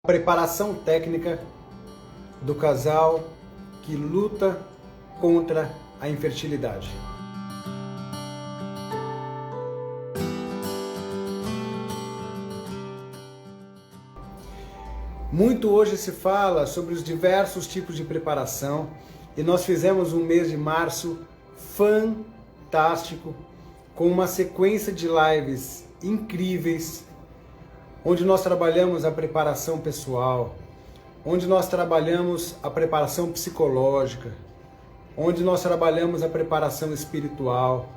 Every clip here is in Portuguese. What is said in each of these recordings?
Preparação técnica do casal que luta contra a infertilidade. Muito hoje se fala sobre os diversos tipos de preparação e nós fizemos um mês de março fantástico, com uma sequência de lives incríveis, onde nós trabalhamos a preparação pessoal, onde nós trabalhamos a preparação psicológica, onde nós trabalhamos a preparação espiritual.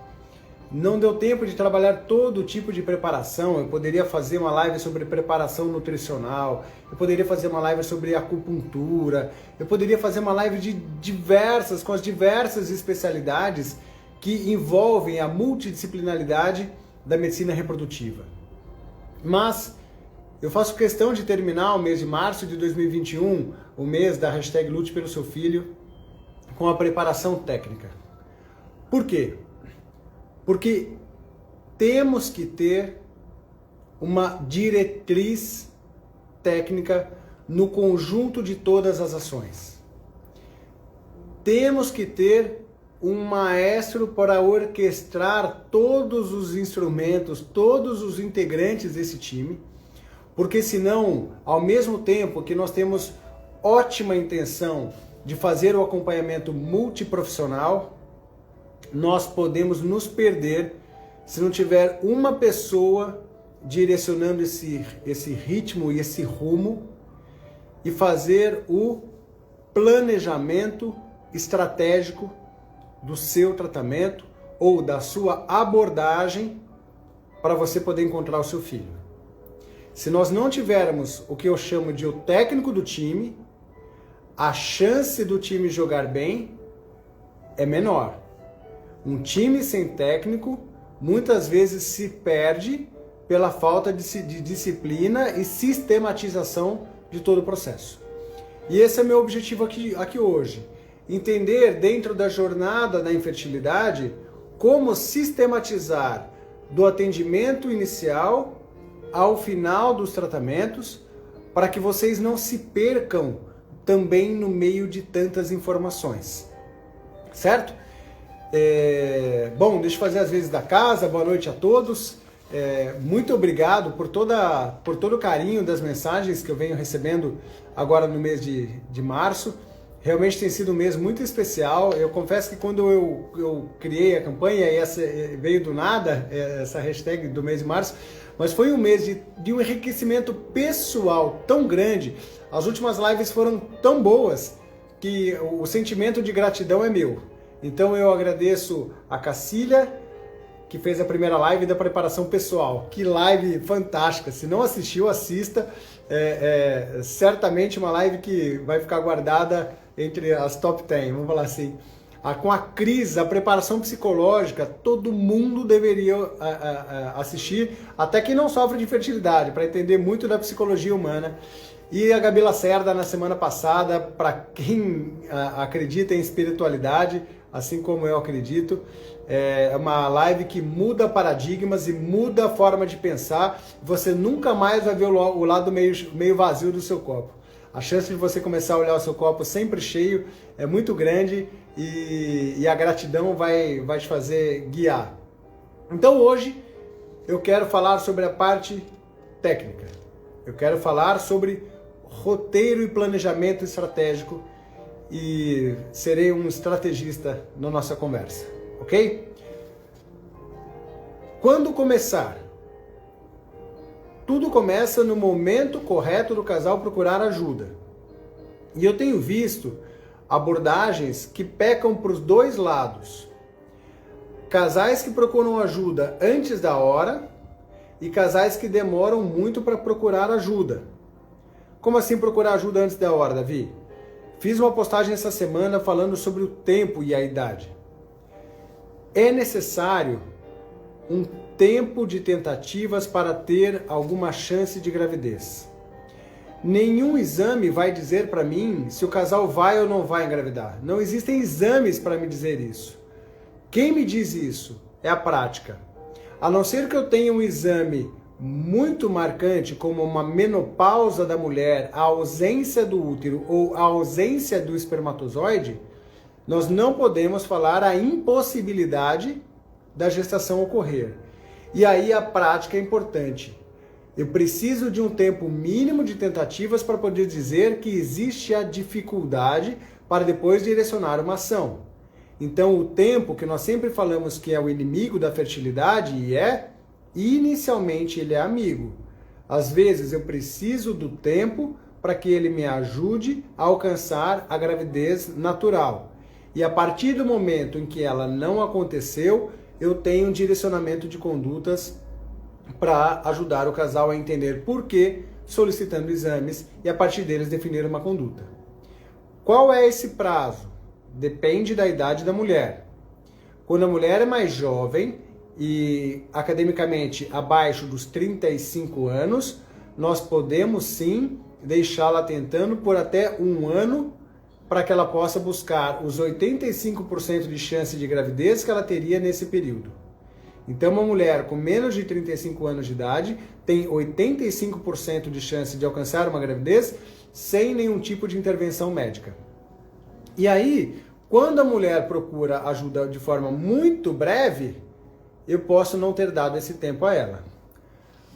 Não deu tempo de trabalhar todo tipo de preparação. Eu poderia fazer uma live sobre preparação nutricional, eu poderia fazer uma live sobre acupuntura, eu poderia fazer uma live com as diversas especialidades que envolvem a multidisciplinaridade da medicina reprodutiva. Mas eu faço questão de terminar o mês de março de 2021, o mês da hashtag Lute pelo Seu Filho, com a preparação técnica. Por quê? Porque temos que ter uma diretriz técnica no conjunto de todas as ações. Temos que ter um maestro para orquestrar todos os instrumentos, todos os integrantes desse time, porque senão, ao mesmo tempo que nós temos ótima intenção de fazer o acompanhamento multiprofissional, nós podemos nos perder se não tiver uma pessoa direcionando esse ritmo e esse rumo e fazer o planejamento estratégico do seu tratamento ou da sua abordagem para você poder encontrar o seu filho. Se nós não tivermos o que eu chamo de o técnico do time, a chance do time jogar bem é menor. Um time sem técnico muitas vezes se perde pela falta de disciplina e sistematização de todo o processo. E esse é meu objetivo aqui hoje. Entender dentro da jornada da infertilidade como sistematizar do atendimento inicial ao final dos tratamentos, para que vocês não se percam também no meio de tantas informações, certo? Bom, deixa eu fazer as vezes da casa. Boa noite a todos. Muito obrigado por todo o carinho das mensagens que eu venho recebendo agora no mês de março. Realmente tem sido um mês muito especial. Eu confesso que quando eu criei a campanha, e essa veio do nada, essa hashtag do mês de março, mas foi um mês de um enriquecimento pessoal tão grande. As últimas lives foram tão boas que o sentimento de gratidão é meu. Então eu agradeço a Cacília, que fez a primeira live da preparação pessoal. Que live fantástica! Se não assistiu, assista. Certamente uma live que vai ficar guardada entre as top 10, vamos falar assim. Com a Cris, a preparação psicológica, todo mundo deveria assistir, até quem não sofre de infertilidade, para entender muito da psicologia humana. E a Gabi Lacerda, na semana passada, para quem acredita em espiritualidade, assim como eu acredito, é uma live que muda paradigmas e muda a forma de pensar. Você nunca mais vai ver o lado meio vazio do seu copo. A chance de você começar a olhar o seu copo sempre cheio é muito grande e a gratidão vai te fazer guiar. Então hoje eu quero falar sobre a parte técnica. Eu quero falar sobre roteiro e planejamento estratégico e serei um estrategista na nossa conversa, ok? Quando começar? Tudo começa no momento correto do casal procurar ajuda. E eu tenho visto abordagens que pecam para os dois lados. Casais que procuram ajuda antes da hora e casais que demoram muito para procurar ajuda. Como assim procurar ajuda antes da hora, Davi? Fiz uma postagem essa semana falando sobre o tempo e a idade. É necessário um tempo de tentativas para ter alguma chance de gravidez. Nenhum exame vai dizer para mim se o casal vai ou não vai engravidar. Não existem exames para me dizer isso. Quem me diz isso é a prática. A não ser que eu tenha um exame muito marcante, como uma menopausa da mulher, a ausência do útero ou a ausência do espermatozoide, nós não podemos falar a impossibilidade da gestação ocorrer. E aí a prática é importante. Eu preciso de um tempo mínimo de tentativas para poder dizer que existe a dificuldade para depois direcionar uma ação. Então o tempo, que nós sempre falamos que é o inimigo da fertilidade, inicialmente ele é amigo. Às vezes eu preciso do tempo para que ele me ajude a alcançar a gravidez natural. E a partir do momento em que ela não aconteceu, eu tenho um direcionamento de condutas para ajudar o casal a entender por quê, solicitando exames e a partir deles definir uma conduta. Qual é esse prazo? Depende da idade da mulher. Quando a mulher é mais jovem e academicamente abaixo dos 35 anos, nós podemos sim deixá-la tentando por até um ano para que ela possa buscar os 85% de chance de gravidez que ela teria nesse período. Então, uma mulher com menos de 35 anos de idade tem 85% de chance de alcançar uma gravidez sem nenhum tipo de intervenção médica. E aí, quando a mulher procura ajuda de forma muito breve, eu posso não ter dado esse tempo a ela.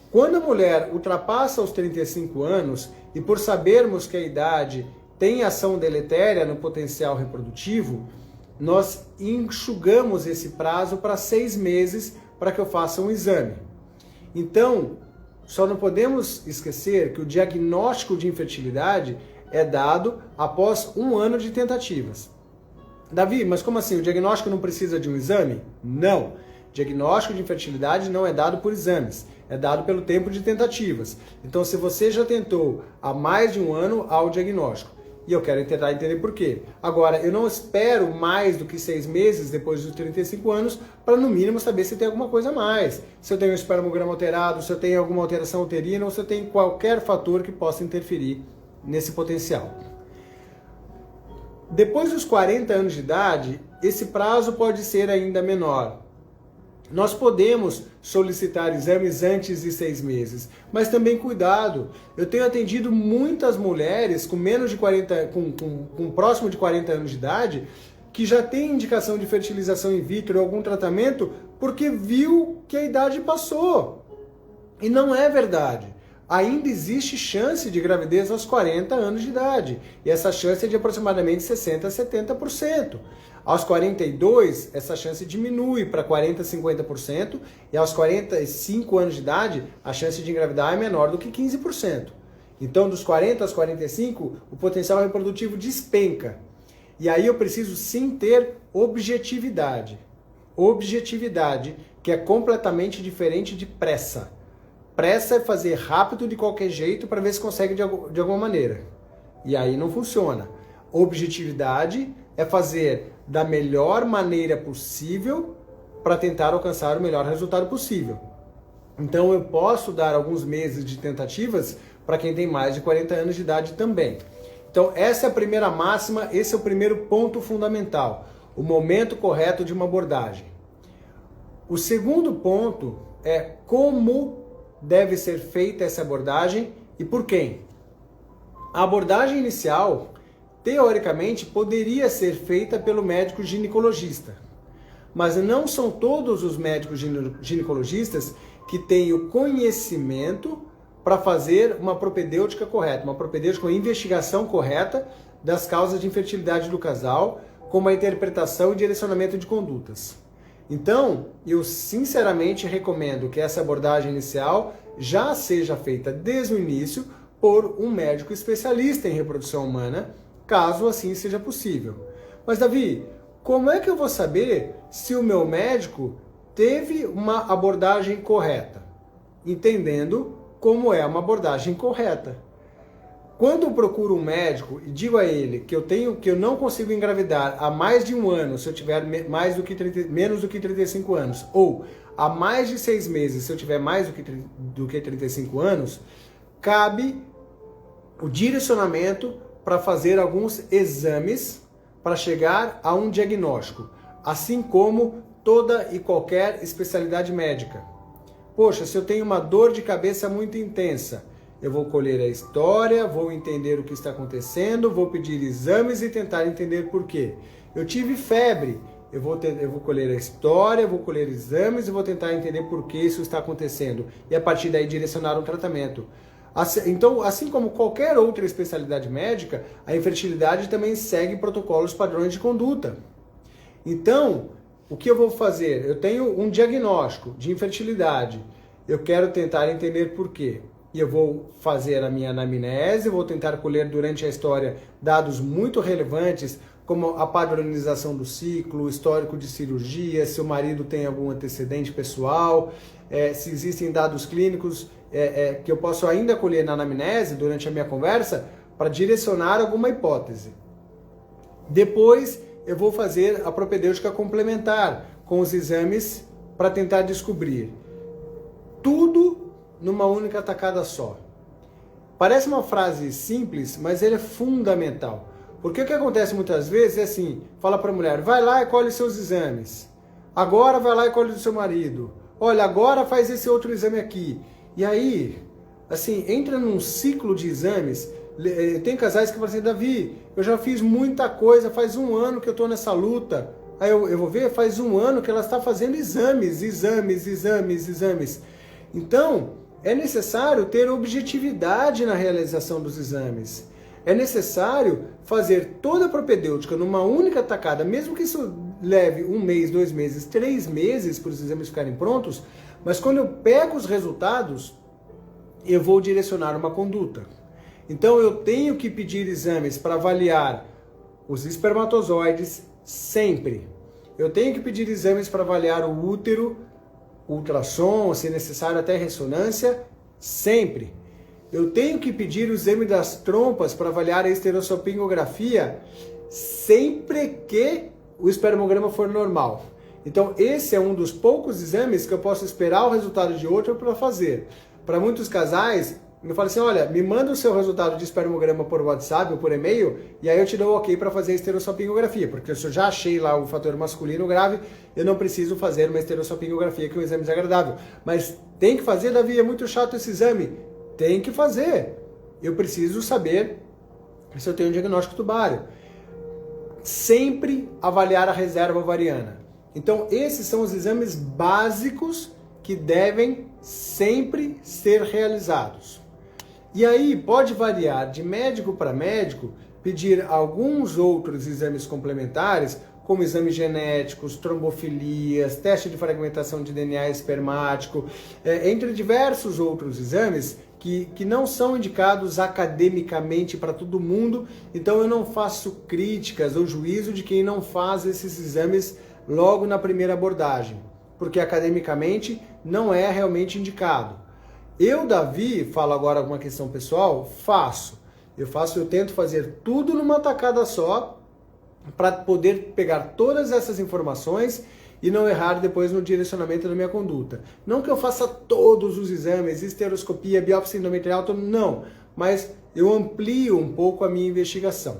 Quando a mulher ultrapassa os 35 anos, e por sabermos que a idade tem ação deletéria no potencial reprodutivo, nós enxugamos esse prazo para 6 meses para que eu faça um exame. Então, só não podemos esquecer que o diagnóstico de infertilidade é dado após 1 ano de tentativas. Davi, mas como assim? O diagnóstico não precisa de um exame? Não. Diagnóstico de infertilidade não é dado por exames, é dado pelo tempo de tentativas. Então, se você já tentou há mais de 1 ano, há o diagnóstico. E eu quero tentar entender por quê. Agora, eu não espero mais do que 6 meses depois dos 35 anos para, no mínimo, saber se tem alguma coisa a mais. Se eu tenho um espermograma alterado, se eu tenho alguma alteração uterina ou se eu tenho qualquer fator que possa interferir nesse potencial. Depois dos 40 anos de idade, esse prazo pode ser ainda menor. Nós podemos solicitar exames antes de 6 meses, mas também cuidado. Eu tenho atendido muitas mulheres com menos de 40, com próximo de 40 anos de idade, que já tem indicação de fertilização in vitro ou algum tratamento porque viu que a idade passou. E não é verdade. Ainda existe chance de gravidez aos 40 anos de idade. E essa chance é de aproximadamente 60% a 70%. Aos 42, essa chance diminui para 40% a 50%. E aos 45 anos de idade, a chance de engravidar é menor do que 15%. Então, dos 40 aos 45, o potencial reprodutivo despenca. E aí eu preciso sim ter objetividade. Objetividade, que é completamente diferente de pressa. Pressa é fazer rápido de qualquer jeito para ver se consegue de alguma maneira. E aí não funciona. Objetividade é fazer da melhor maneira possível para tentar alcançar o melhor resultado possível. Então eu posso dar alguns meses de tentativas para quem tem mais de 40 anos de idade também. Então essa é a primeira máxima, esse é o primeiro ponto fundamental, o momento correto de uma abordagem. O segundo ponto é como deve ser feita essa abordagem e por quem. A abordagem inicial, teoricamente, poderia ser feita pelo médico ginecologista, mas não são todos os médicos ginecologistas que têm o conhecimento para fazer uma propedêutica correta, uma propedêutica, uma investigação correta das causas de infertilidade do casal, com uma interpretação e direcionamento de condutas. Então, eu sinceramente recomendo que essa abordagem inicial já seja feita desde o início por um médico especialista em reprodução humana, caso assim seja possível. Mas Davi, como é que eu vou saber se o meu médico teve uma abordagem correta? Entendendo como é uma abordagem correta. Quando eu procuro um médico e digo a ele que eu não consigo engravidar há mais de 1 ano se eu tiver menos do que 35 anos, ou há mais de 6 meses se eu tiver mais do que 35 anos, cabe o direcionamento para fazer alguns exames para chegar a um diagnóstico, assim como toda e qualquer especialidade médica. Poxa, se eu tenho uma dor de cabeça muito intensa, eu vou colher a história, vou entender o que está acontecendo, vou pedir exames e tentar entender por quê. Eu tive febre, eu vou colher a história, vou colher exames e vou tentar entender por que isso está acontecendo. E a partir daí direcionar um tratamento. Então, assim como qualquer outra especialidade médica, a infertilidade também segue protocolos padrões de conduta. Então, o que eu vou fazer? Eu tenho um diagnóstico de infertilidade. Eu quero tentar entender por quê. E eu vou fazer a minha anamnese, vou tentar colher durante a história dados muito relevantes, como a padronização do ciclo, o histórico de cirurgia, se o marido tem algum antecedente pessoal, se existem dados clínicos que eu posso ainda colher na anamnese durante a minha conversa para direcionar alguma hipótese. Depois eu vou fazer a propedêutica complementar com os exames para tentar descobrir tudo numa única tacada só. Parece uma frase simples, mas ele é fundamental. Porque o que acontece muitas vezes é assim, fala para a mulher, vai lá e colhe seus exames. Agora vai lá e colhe do seu marido. Olha, agora faz esse outro exame aqui. E aí, assim, entra num ciclo de exames. Tem casais que falam assim, Davi, eu já fiz muita coisa, faz 1 ano que eu estou nessa luta. Aí eu vou ver, faz 1 ano que ela está fazendo exames. Então, é necessário ter objetividade na realização dos exames. É necessário fazer toda a propedêutica numa única tacada, mesmo que isso leve 1 mês, 2 meses, 3 meses para os exames ficarem prontos, mas quando eu pego os resultados, eu vou direcionar uma conduta. Então eu tenho que pedir exames para avaliar os espermatozoides sempre. Eu tenho que pedir exames para avaliar o útero, ultrassom, se necessário até ressonância, sempre. Eu tenho que pedir o exame das trompas para avaliar a esterossalpingografia sempre que o espermograma for normal. Então esse é um dos poucos exames que eu posso esperar o resultado de outro para fazer. Para muitos casais, eu falo assim, olha, me manda o seu resultado de espermograma por WhatsApp ou por e-mail e aí eu te dou o ok para fazer a esterossalpingografia, porque se eu já achei lá o fator masculino grave, eu não preciso fazer uma esterossalpingografia, que é um exame desagradável. Mas tem que fazer, Davi, é muito chato esse exame. Tem que fazer. Eu preciso saber se eu tenho um diagnóstico tubário. Sempre avaliar a reserva ovariana. Então, esses são os exames básicos que devem sempre ser realizados. E aí pode variar de médico para médico, pedir alguns outros exames complementares, como exames genéticos, trombofilias, teste de fragmentação de DNA espermático, entre diversos outros exames que não são indicados academicamente para todo mundo, então eu não faço críticas ou juízo de quem não faz esses exames logo na primeira abordagem, porque academicamente não é realmente indicado. Eu, Davi, falo agora alguma questão pessoal, eu tento fazer tudo numa tacada só, para poder pegar todas essas informações e não errar depois no direcionamento da minha conduta. Não que eu faça todos os exames, esteroscopia, biópsia endometrial, não, mas eu amplio um pouco a minha investigação.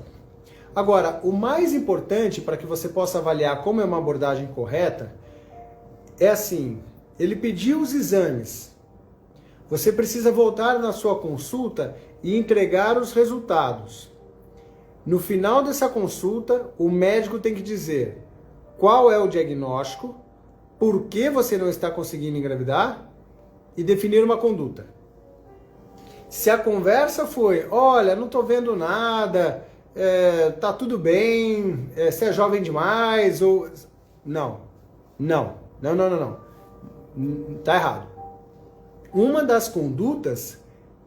Agora, o mais importante para que você possa avaliar como é uma abordagem correta é assim, ele pediu os exames, você precisa voltar na sua consulta e entregar os resultados. No final dessa consulta, o médico tem que dizer qual é o diagnóstico, por que você não está conseguindo engravidar e definir uma conduta. Se a conversa foi, olha, não estou vendo nada, tá tudo bem, você é jovem demais, ou... Não. Tá errado. Uma das condutas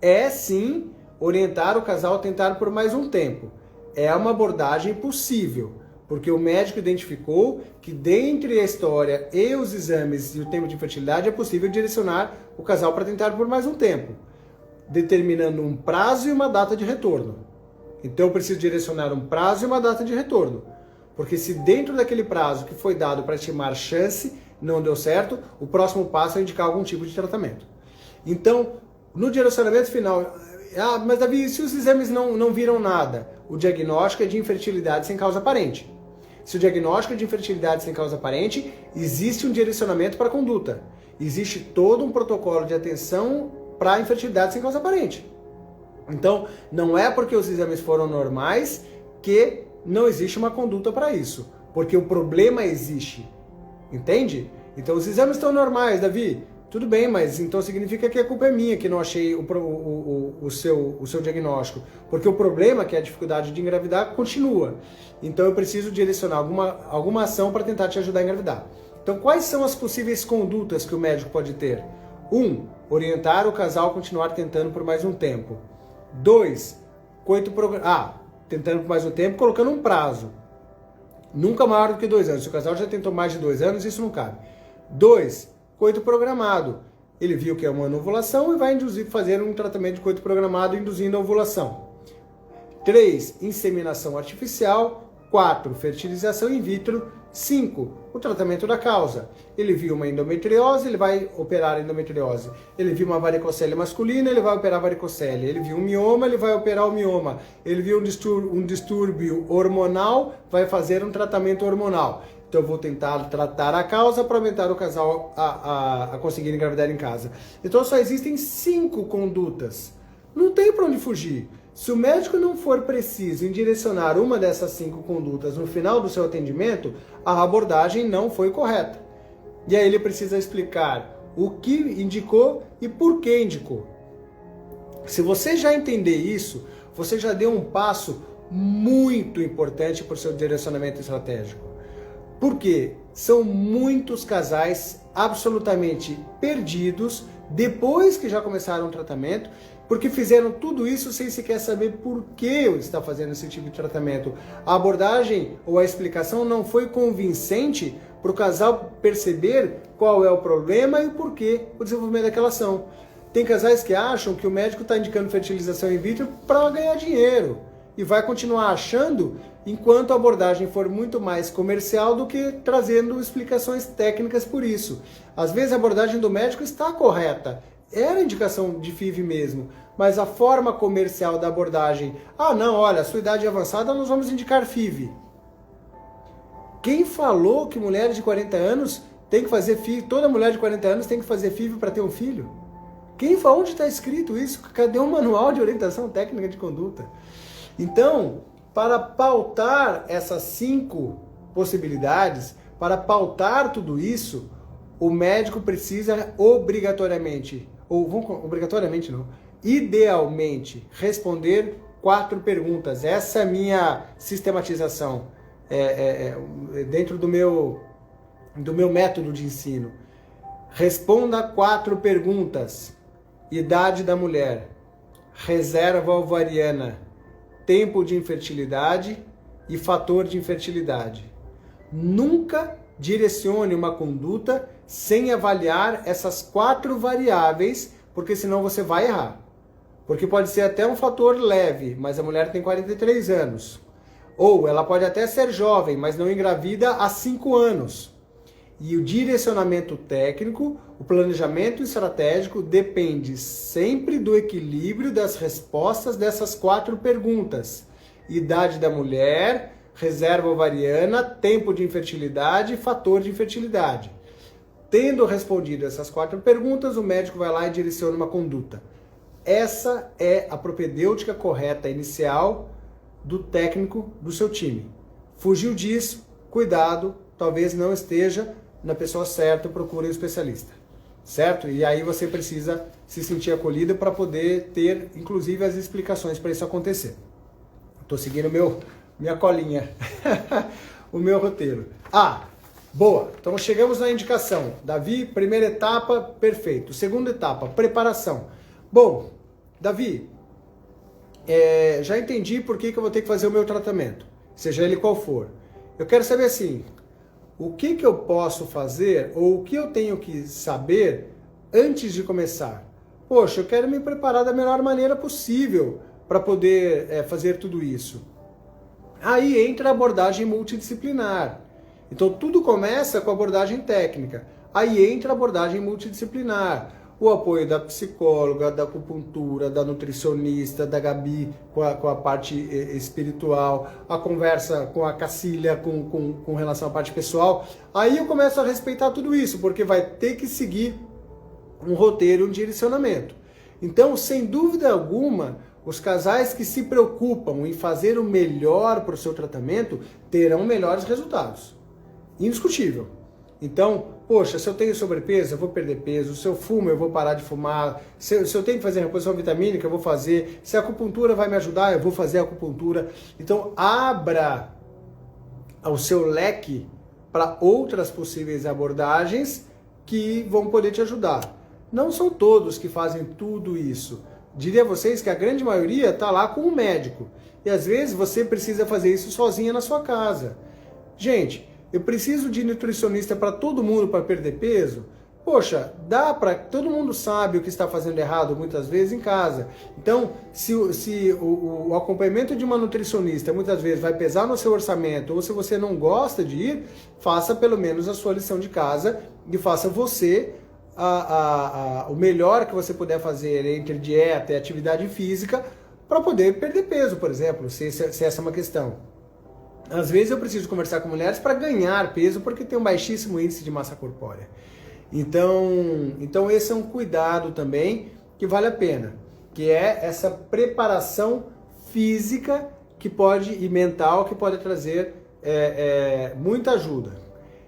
é sim orientar o casal a tentar por mais um tempo. É uma abordagem possível, porque o médico identificou que dentre a história e os exames e o tempo de infertilidade é possível direcionar o casal para tentar por mais um tempo, determinando um prazo e uma data de retorno. Então eu preciso direcionar um prazo e uma data de retorno, porque se dentro daquele prazo que foi dado para estimar chance não deu certo, o próximo passo é indicar algum tipo de tratamento. Então, no direcionamento final, mas Davi, se os exames não viram nada? O diagnóstico é de infertilidade sem causa aparente. Se o diagnóstico é de infertilidade sem causa aparente, existe um direcionamento para a conduta. Existe todo um protocolo de atenção para infertilidade sem causa aparente. Então, não é porque os exames foram normais que não existe uma conduta para isso, porque o problema existe, entende? Então, os exames estão normais, Davi, tudo bem, mas então significa que a culpa é minha, que não achei o seu diagnóstico, porque o problema, que é a dificuldade de engravidar, continua. Então, eu preciso direcionar alguma ação para tentar te ajudar a engravidar. Então, quais são as possíveis condutas que o médico pode ter? 1. Orientar o casal a continuar tentando por mais um tempo. 2. Tentando por mais um tempo, colocando um prazo. Nunca maior do que 2 anos. Se o casal já tentou mais de 2 anos, isso não cabe. 2. Coito programado. Ele viu que é uma ovulação e vai fazer um tratamento de coito programado induzindo a ovulação. 3. Inseminação artificial. 4. Fertilização in vitro. 5. O tratamento da causa. Ele viu uma endometriose, ele vai operar a endometriose. Ele viu uma varicocele masculina, ele vai operar a varicocele. Ele viu um mioma, ele vai operar o mioma. Ele viu um distúrbio hormonal, vai fazer um tratamento hormonal. Então eu vou tentar tratar a causa para aumentar o casal a conseguir engravidar em casa. Então só existem 5 condutas. Não tem para onde fugir. Se o médico não for preciso em direcionar uma dessas 5 condutas no final do seu atendimento, a abordagem não foi correta. E aí ele precisa explicar o que indicou e por que indicou. Se você já entender isso, você já deu um passo muito importante para o seu direcionamento estratégico. Porque são muitos casais absolutamente perdidos depois que já começaram o tratamento, porque fizeram tudo isso sem sequer saber por que está fazendo esse tipo de tratamento. A abordagem ou a explicação não foi convincente para o casal perceber qual é o problema e o porquê o desenvolvimento daquela ação. Tem casais que acham que o médico está indicando fertilização in vitro para ganhar dinheiro e vai continuar achando enquanto a abordagem for muito mais comercial do que trazendo explicações técnicas por isso. Às vezes a abordagem do médico está correta, era indicação de FIV mesmo, mas a forma comercial da abordagem, não, olha, a sua idade é avançada, nós vamos indicar FIV. Quem falou que mulheres de 40 anos tem que fazer FIV, toda mulher de 40 anos tem que fazer FIV para ter um filho? Onde está escrito isso? Cadê um manual de orientação técnica de conduta? Então, para pautar essas 5 possibilidades, para pautar tudo isso, o médico precisa idealmente responder 4 perguntas. Essa é a minha sistematização dentro do meu método de ensino. Responda 4 perguntas. Idade da mulher, reserva ovariana, tempo de infertilidade e fator de infertilidade. Nunca direcione uma conduta sem avaliar essas 4 variáveis, porque senão você vai errar. Porque pode ser até um fator leve, mas a mulher tem 43 anos. Ou ela pode até ser jovem, mas não engravida há 5 anos. E o direcionamento técnico, o planejamento estratégico depende sempre do equilíbrio das respostas dessas 4 perguntas. Idade da mulher, reserva ovariana, tempo de infertilidade e fator de infertilidade. Tendo respondido essas 4 perguntas, o médico vai lá e direciona uma conduta. Essa é a propedêutica correta inicial do técnico do seu time. Fugiu disso, cuidado, talvez não esteja na pessoa certa, procure um especialista, certo? E aí você precisa se sentir acolhido para poder ter, inclusive, as explicações para isso acontecer. Estou seguindo minha colinha, o meu roteiro. Boa! Então chegamos na indicação. Davi, primeira etapa, perfeito. Segunda etapa, preparação. Bom, Davi, já entendi por que eu vou ter que fazer o meu tratamento, seja ele qual for. Eu quero saber assim, o que eu posso fazer ou o que eu tenho que saber antes de começar? Poxa, eu quero me preparar da melhor maneira possível para poder fazer tudo isso. Aí entra a abordagem multidisciplinar. Então tudo começa com a abordagem técnica. Aí entra a abordagem multidisciplinar. O apoio da psicóloga, da acupuntura, da nutricionista, da Gabi com a parte espiritual, a conversa com a Cacília com relação à parte pessoal. Aí eu começo a respeitar tudo isso, porque vai ter que seguir um roteiro, um direcionamento. Então, sem dúvida alguma, os casais que se preocupam em fazer o melhor para o seu tratamento terão melhores resultados. Indiscutível. Então, poxa, se eu tenho sobrepeso, eu vou perder peso. Se eu fumo, eu vou parar de fumar. Se eu tenho que fazer reposição vitamínica, eu vou fazer. Se a acupuntura vai me ajudar, eu vou fazer a acupuntura. Então, abra o seu leque para outras possíveis abordagens que vão poder te ajudar. Não são todos que fazem tudo isso. Diria a vocês que a grande maioria está lá com um médico. E às vezes você precisa fazer isso sozinha na sua casa. Gente, eu preciso de nutricionista para todo mundo para perder peso? Poxa, dá para... Todo mundo sabe o que está fazendo errado muitas vezes em casa. Então, se o acompanhamento de uma nutricionista muitas vezes vai pesar no seu orçamento, ou se você não gosta de ir, faça pelo menos a sua lição de casa e faça você o melhor que você puder fazer entre dieta e atividade física para poder perder peso, por exemplo, se essa é uma questão. Às vezes eu preciso conversar com mulheres para ganhar peso porque tem um baixíssimo índice de massa corpórea. Então esse é um cuidado também que vale a pena, que é essa preparação física e mental que pode trazer muita ajuda.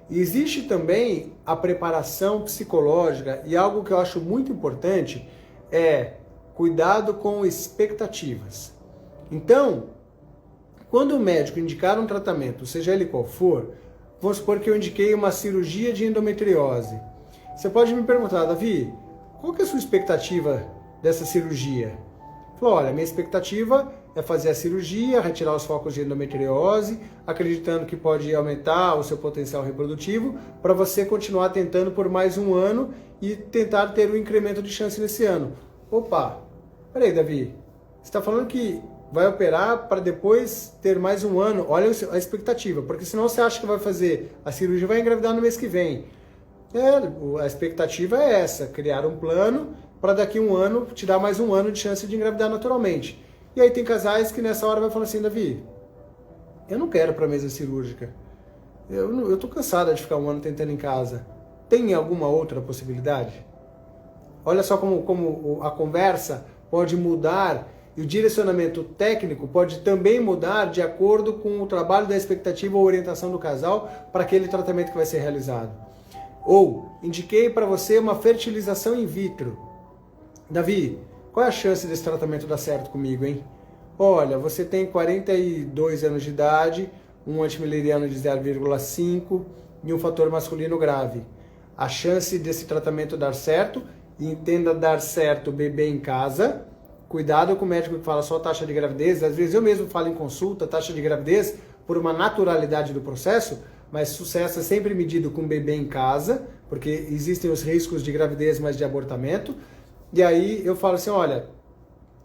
E existe também a preparação psicológica, e algo que eu acho muito importante é cuidado com expectativas. Então, quando o médico indicar um tratamento, seja ele qual for, vamos supor que eu indiquei uma cirurgia de endometriose. Você pode me perguntar, Davi, qual que é a sua expectativa dessa cirurgia? Falou, olha, minha expectativa é fazer a cirurgia, retirar os focos de endometriose, acreditando que pode aumentar o seu potencial reprodutivo, para você continuar tentando por mais um ano e tentar ter um incremento de chance nesse ano. Opa, peraí, Davi, você está falando que vai operar para depois ter mais um ano? Olha a expectativa, porque senão você acha que vai fazer a cirurgia e vai engravidar no mês que vem. A expectativa é essa, criar um plano para daqui a um ano te dar mais um ano de chance de engravidar naturalmente. E aí tem casais que nessa hora vai falar assim, Davi, eu não quero para a mesa cirúrgica. Eu estou cansada de ficar um ano tentando em casa. Tem alguma outra possibilidade? Olha só como a conversa pode mudar e o direcionamento técnico pode também mudar de acordo com o trabalho da expectativa ou orientação do casal para aquele tratamento que vai ser realizado. Ou, indiquei para você uma fertilização in vitro. Davi, qual é a chance desse tratamento dar certo comigo, hein? Olha, você tem 42 anos de idade, um antimileriano de 0,5 e um fator masculino grave. A chance desse tratamento dar certo, e entenda dar certo bebê em casa. Cuidado com o médico que fala só taxa de gravidez. Às vezes eu mesmo falo em consulta, taxa de gravidez, por uma naturalidade do processo, mas sucesso é sempre medido com bebê em casa, porque existem os riscos de gravidez, mas de abortamento. E aí eu falo assim, olha,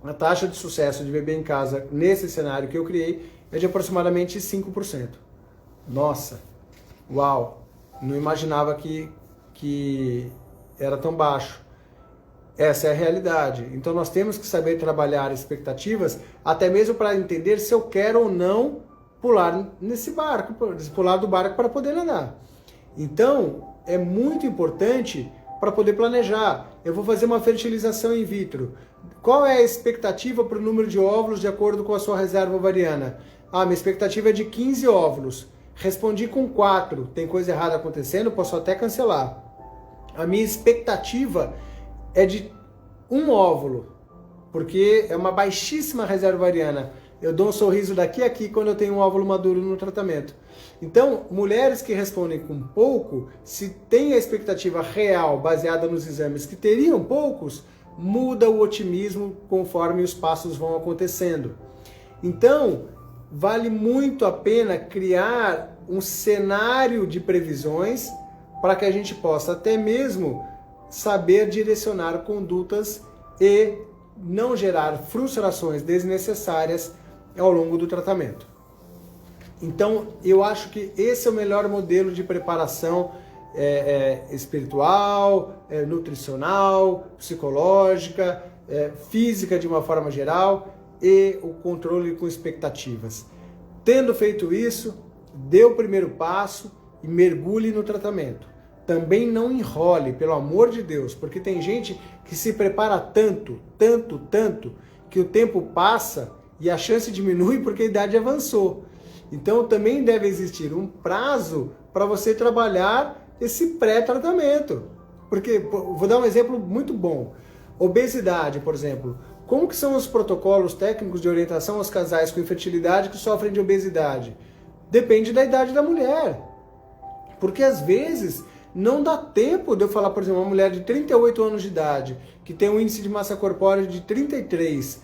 a taxa de sucesso de bebê em casa nesse cenário que eu criei é de aproximadamente 5%. Nossa, uau, não imaginava que era tão baixo. Essa é a realidade. Então nós temos que saber trabalhar expectativas, até mesmo para entender se eu quero ou não pular nesse barco, pular do barco para poder nadar. Então é muito importante para poder planejar. Eu vou fazer uma fertilização in vitro. Qual é a expectativa para o número de óvulos de acordo com a sua reserva ovariana? Minha expectativa é de 15 óvulos. Respondi com 4. Tem coisa errada acontecendo, posso até cancelar. A minha expectativa é de 1 óvulo, porque é uma baixíssima reserva ovariana. Eu dou um sorriso daqui a aqui quando eu tenho um óvulo maduro no tratamento. Então, mulheres que respondem com pouco, se tem a expectativa real baseada nos exames que teriam poucos, muda o otimismo conforme os passos vão acontecendo. Então, vale muito a pena criar um cenário de previsões para que a gente possa até mesmo saber direcionar condutas e não gerar frustrações desnecessárias ao longo do tratamento. Então, eu acho que esse é o melhor modelo de preparação espiritual, nutricional, psicológica, física de uma forma geral e o controle com expectativas. Tendo feito isso, dê o primeiro passo e mergulhe no tratamento. também não enrole, pelo amor de Deus, porque tem gente que se prepara tanto, que o tempo passa e a chance diminui porque a idade avançou. Então também deve existir um prazo para você trabalhar esse pré-tratamento. Porque, vou dar um exemplo muito bom. Obesidade, por exemplo. Como que são os protocolos técnicos de orientação aos casais com infertilidade que sofrem de obesidade? Depende da idade da mulher. Porque às vezes não dá tempo de eu falar, por exemplo, uma mulher de 38 anos de idade, que tem um índice de massa corpórea de 33.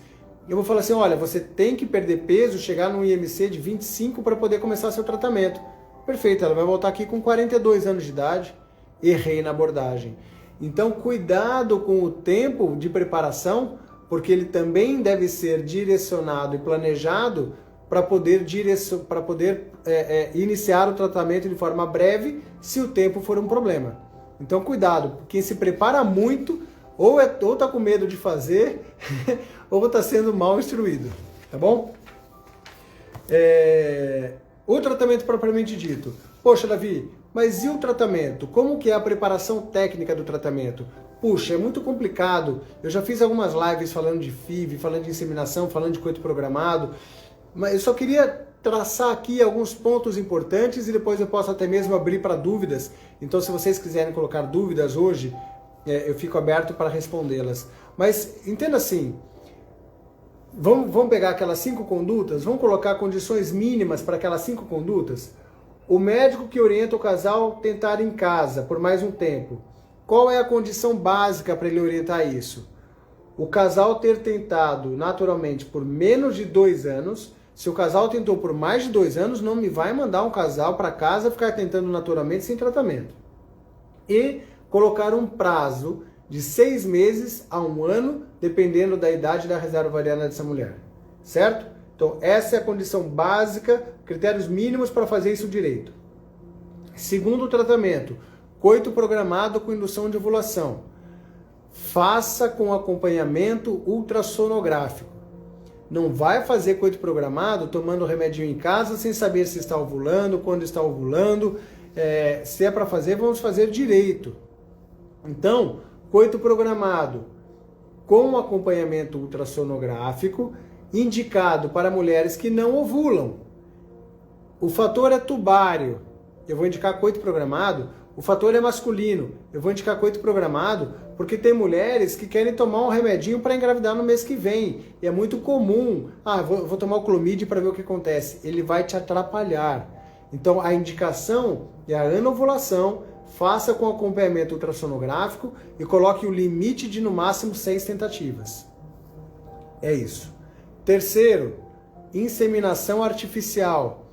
Eu vou falar assim, olha, você tem que perder peso, chegar num IMC de 25 para poder começar seu tratamento. Perfeito, ela vai voltar aqui com 42 anos de idade. Errei na abordagem. Então, cuidado com o tempo de preparação, porque ele também deve ser direcionado e planejado para poder iniciar o tratamento de forma breve, se o tempo for um problema. Então, cuidado, quem se prepara muito, ou está com medo de fazer, ou está sendo mal instruído, tá bom? O tratamento propriamente dito. Poxa, Davi, mas e o tratamento? Como que é a preparação técnica do tratamento? Puxa, é muito complicado. Eu já fiz algumas lives falando de FIV, falando de inseminação, falando de coito programado, mas eu só queria traçar aqui alguns pontos importantes e depois eu posso até mesmo abrir para dúvidas. Então, se vocês quiserem colocar dúvidas hoje, eu fico aberto para respondê-las. Mas entenda assim, vamos pegar aquelas 5 condutas, vamos colocar condições mínimas para aquelas 5 condutas? O médico que orienta o casal tentar em casa por mais um tempo. Qual é a condição básica para ele orientar isso? O casal ter tentado naturalmente por menos de 2 anos. Se o casal tentou por mais de 2 anos, não me vai mandar um casal para casa ficar tentando naturalmente sem tratamento. E colocar um prazo de 6 meses a 1 ano, dependendo da idade da reserva ovariana dessa mulher. Certo? Então, essa é a condição básica, critérios mínimos para fazer isso direito. Segundo tratamento, coito programado com indução de ovulação. Faça com acompanhamento ultrassonográfico. Não vai fazer coito programado tomando remedinho em casa sem saber se está ovulando, quando está ovulando. Se é para fazer, vamos fazer direito. Então, coito programado com acompanhamento ultrassonográfico, indicado para mulheres que não ovulam. O fator é tubário. Eu vou indicar coito programado. O fator é masculino. Eu vou indicar coito programado porque tem mulheres que querem tomar um remedinho para engravidar no mês que vem. E é muito comum. Vou tomar o Clomid para ver o que acontece. Ele vai te atrapalhar. Então, a indicação é a anovulação. Faça com acompanhamento ultrassonográfico e coloque o limite de no máximo 6 tentativas. É isso. Terceiro, inseminação artificial.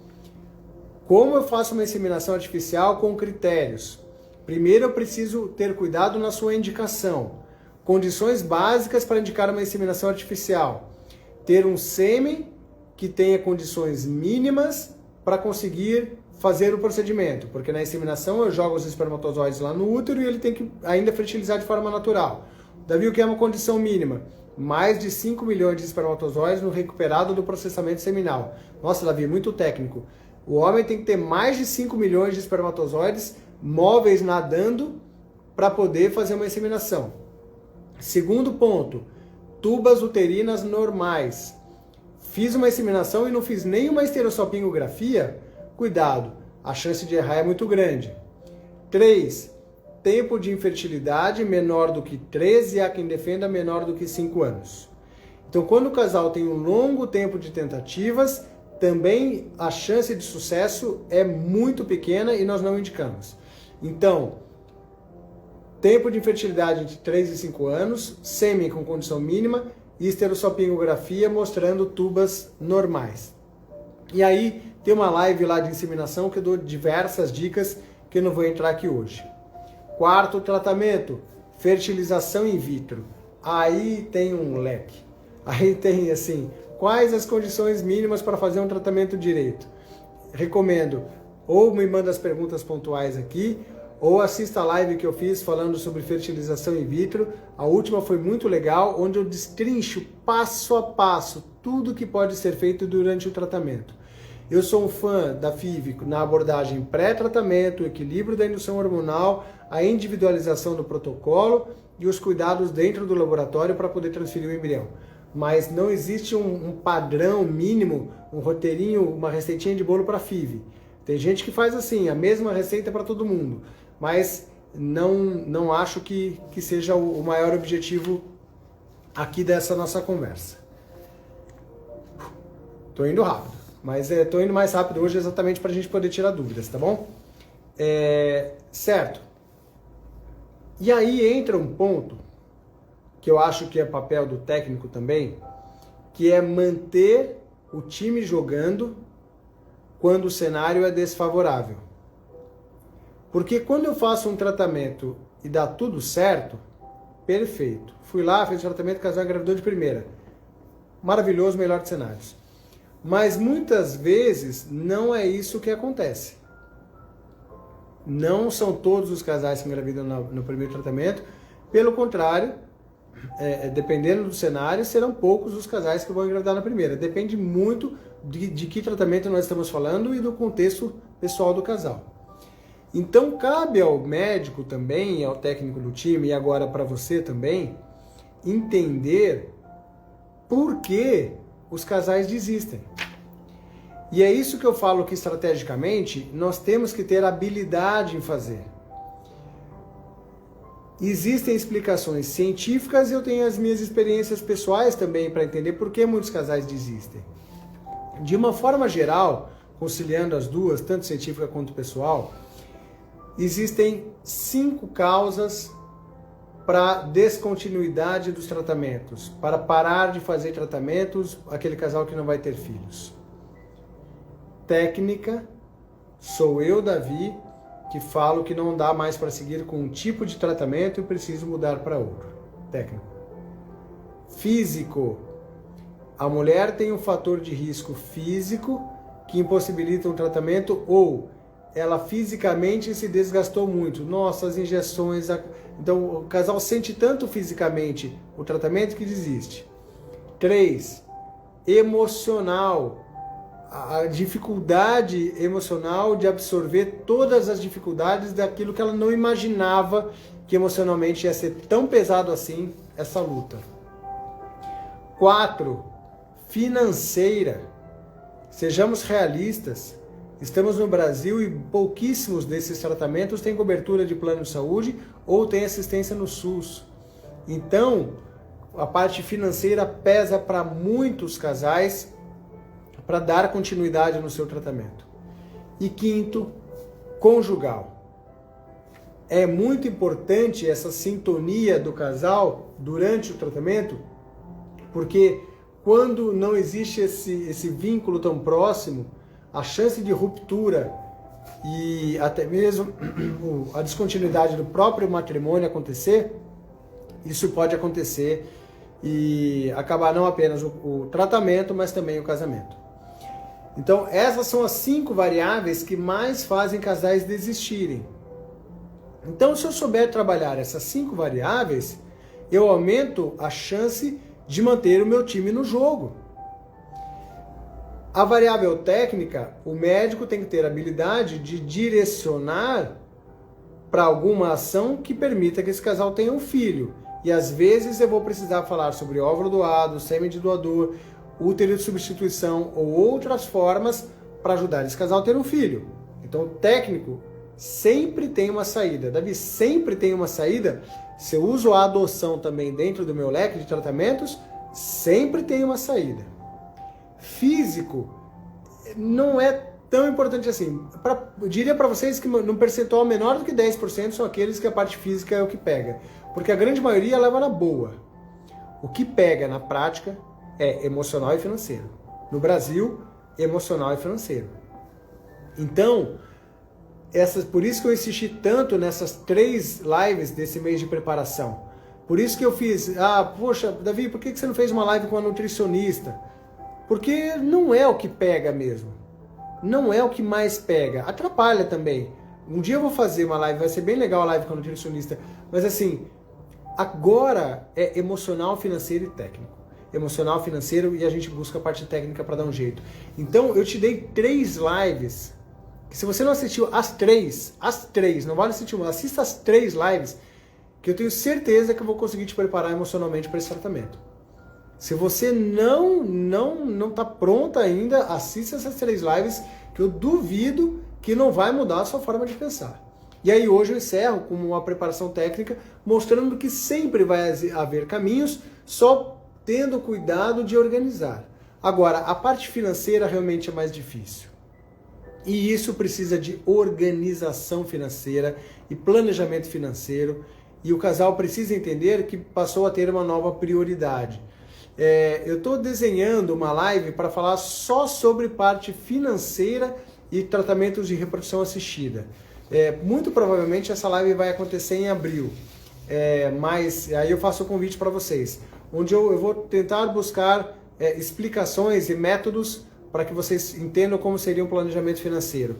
Como eu faço uma inseminação artificial com critérios? Primeiro, eu preciso ter cuidado na sua indicação. Condições básicas para indicar uma inseminação artificial. Ter um sêmen que tenha condições mínimas para conseguir fazer o procedimento. Porque na inseminação eu jogo os espermatozoides lá no útero e ele tem que ainda fertilizar de forma natural. Davi, o que é uma condição mínima? Mais de 5 milhões de espermatozoides no recuperado do processamento seminal. Nossa, Davi, muito técnico. O homem tem que ter mais de 5 milhões de espermatozoides móveis nadando para poder fazer uma inseminação. Segundo ponto, tubas uterinas normais. Fiz uma inseminação e não fiz nenhuma esterossalpingografia? Cuidado, a chance de errar é muito grande. 3. Tempo de infertilidade menor do que 13 e há quem defenda menor do que 5 anos. Então, quando o casal tem um longo tempo de tentativas, também a chance de sucesso é muito pequena e nós não indicamos. Então, tempo de infertilidade entre 3 e 5 anos, sêmen com condição mínima e esterossalpingografia mostrando tubas normais. E aí, tem uma live lá de inseminação que eu dou diversas dicas que eu não vou entrar aqui hoje. Quarto tratamento, fertilização in vitro. Aí tem um leque. Aí tem assim, quais as condições mínimas para fazer um tratamento direito? Recomendo, ou me manda as perguntas pontuais aqui, ou assista a live que eu fiz falando sobre fertilização in vitro. A última foi muito legal, onde eu destrincho passo a passo tudo que pode ser feito durante o tratamento. Eu sou um fã da FIV na abordagem pré-tratamento, equilíbrio da indução hormonal, a individualização do protocolo e os cuidados dentro do laboratório para poder transferir o embrião. Mas não existe um padrão mínimo, um roteirinho, uma receitinha de bolo para FIV. Tem gente que faz assim, a mesma receita para todo mundo, mas não acho que seja o maior objetivo aqui dessa nossa conversa. Tô indo rápido, mas tô indo mais rápido hoje exatamente para a gente poder tirar dúvidas, tá bom? Certo. E aí entra um ponto que eu acho que é papel do técnico também, que é manter o time jogando quando o cenário é desfavorável. Porque quando eu faço um tratamento e dá tudo certo, perfeito. Fui lá, fiz o tratamento, casal engravidou de primeira. Maravilhoso, melhor dos cenários. Mas muitas vezes não é isso que acontece. Não são todos os casais que engravidam no primeiro tratamento. Pelo contrário, dependendo do cenário, serão poucos os casais que vão engravidar na primeira. Depende muito de que tratamento nós estamos falando e do contexto pessoal do casal. Então, cabe ao médico também, ao técnico do time, e agora para você também, entender por que os casais desistem. E é isso que eu falo que estrategicamente nós temos que ter habilidade em fazer. Existem explicações científicas e eu tenho as minhas experiências pessoais também para entender por que muitos casais desistem. De uma forma geral, conciliando as duas, tanto científica quanto pessoal, existem 5 causas para descontinuidade dos tratamentos, para parar de fazer tratamentos, aquele casal que não vai ter filhos. Técnica, sou eu, Davi, que falo que não dá mais para seguir com um tipo de tratamento e preciso mudar para outro. Técnico. Físico, a mulher tem um fator de risco físico que impossibilita um tratamento ou ela fisicamente se desgastou muito. Nossa, as injeções... Então, o casal sente tanto fisicamente o tratamento que desiste. 3. Emocional. A dificuldade emocional de absorver todas as dificuldades daquilo que ela não imaginava que emocionalmente ia ser tão pesado assim, essa luta. 4. Financeira. Sejamos realistas. Estamos no Brasil e pouquíssimos desses tratamentos têm cobertura de plano de saúde ou têm assistência no SUS. Então, a parte financeira pesa para muitos casais para dar continuidade no seu tratamento. E 5º, conjugal. É muito importante essa sintonia do casal durante o tratamento, porque quando não existe esse vínculo tão próximo, a chance de ruptura e até mesmo a descontinuidade do próprio matrimônio acontecer, isso pode acontecer e acabar não apenas o tratamento, mas também o casamento. Então, essas são as 5 variáveis que mais fazem casais desistirem. Então, se eu souber trabalhar essas 5 variáveis, eu aumento a chance de manter o meu time no jogo. A variável técnica, o médico tem que ter a habilidade de direcionar para alguma ação que permita que esse casal tenha um filho. E às vezes eu vou precisar falar sobre óvulo doado, sêmen de doador, útero de substituição ou outras formas para ajudar esse casal a ter um filho. Então o técnico sempre tem uma saída. Davi, sempre tem uma saída. Se eu uso a adoção também dentro do meu leque de tratamentos, sempre tem uma saída. Físico não é tão importante assim. Eu diria para vocês que num percentual menor do que 10% são aqueles que a parte física é o que pega. Porque a grande maioria leva na boa. O que pega na prática é emocional e financeiro. No Brasil, emocional e financeiro. Então, por isso que eu insisti tanto nessas 3 lives desse mês de preparação. Por isso que eu fiz, poxa, Davi, por que você não fez uma live com a nutricionista? Porque não é o que pega mesmo. Não é o que mais pega. Atrapalha também. Um dia eu vou fazer uma live, vai ser bem legal a live com a nutricionista. Mas assim, agora é emocional, financeiro e técnico. Emocional, financeiro e a gente busca a parte técnica para dar um jeito. Então eu te dei 3 lives que se você não assistiu as três, não vale assistir uma, assista as 3 lives, que eu tenho certeza que eu vou conseguir te preparar emocionalmente para esse tratamento. Se você não tá pronta ainda, assista essas 3 lives, que eu duvido que não vai mudar a sua forma de pensar. E aí hoje eu encerro com uma preparação técnica, mostrando que sempre vai haver caminhos, só tendo cuidado de organizar. Agora, a parte financeira realmente é mais difícil. E isso precisa de organização financeira e planejamento financeiro. E o casal precisa entender que passou a ter uma nova prioridade. Eu estou desenhando uma live para falar só sobre parte financeira e tratamentos de reprodução assistida. Muito provavelmente essa live vai acontecer em abril. Mas aí eu faço o convite para vocês, onde eu vou tentar buscar explicações e métodos para que vocês entendam como seria um planejamento financeiro.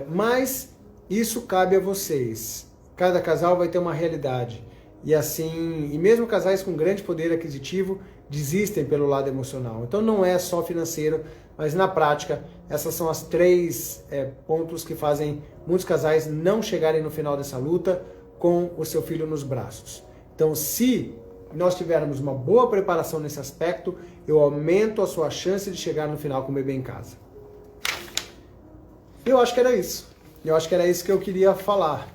Mas isso cabe a vocês. Cada casal vai ter uma realidade. E assim, e mesmo casais com grande poder aquisitivo desistem pelo lado emocional. Então não é só financeiro, mas na prática essas são as 3 pontos que fazem muitos casais não chegarem no final dessa luta com o seu filho nos braços. Então, se nós tivermos uma boa preparação nesse aspecto, eu aumento a sua chance de chegar no final com o bebê em casa. Eu acho que era isso. Eu acho que era isso que eu queria falar.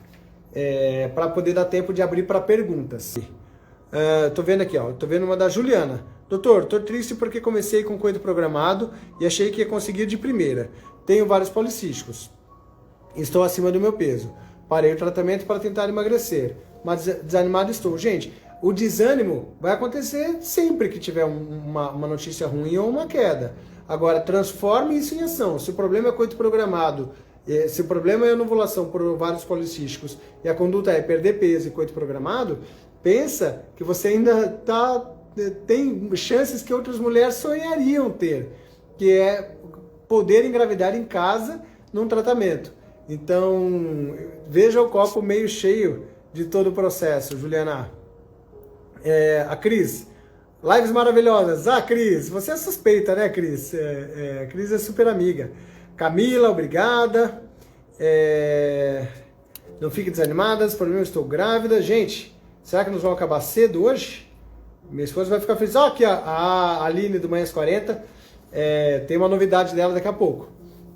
Para poder dar tempo de abrir para perguntas. Tô vendo aqui, ó. Tô vendo uma da Juliana. Doutor, tô triste porque comecei com coito programado e achei que ia conseguir de primeira. Tenho vários policísticos. Estou acima do meu peso. Parei o tratamento para tentar emagrecer, mas desanimado estou. Gente, o desânimo vai acontecer sempre que tiver uma notícia ruim ou uma queda. Agora, transforme isso em ação. Se o problema é coito programado, se o problema é a anovulação por vários policísticos e a conduta é perder peso e coito programado, pensa que você ainda tem chances que outras mulheres sonhariam ter, que é poder engravidar em casa num tratamento. Então, veja o copo meio cheio de todo o processo, Juliana. A Cris, lives maravilhosas. Cris, você é suspeita, né, Cris? A Cris é super amiga. Camila, obrigada. Não fiquem desanimadas, por mim eu estou grávida. Gente, será que nós vamos acabar cedo hoje? Minha esposa vai ficar feliz. Aqui a Aline do Manhãs 40. Tem uma novidade dela daqui a pouco.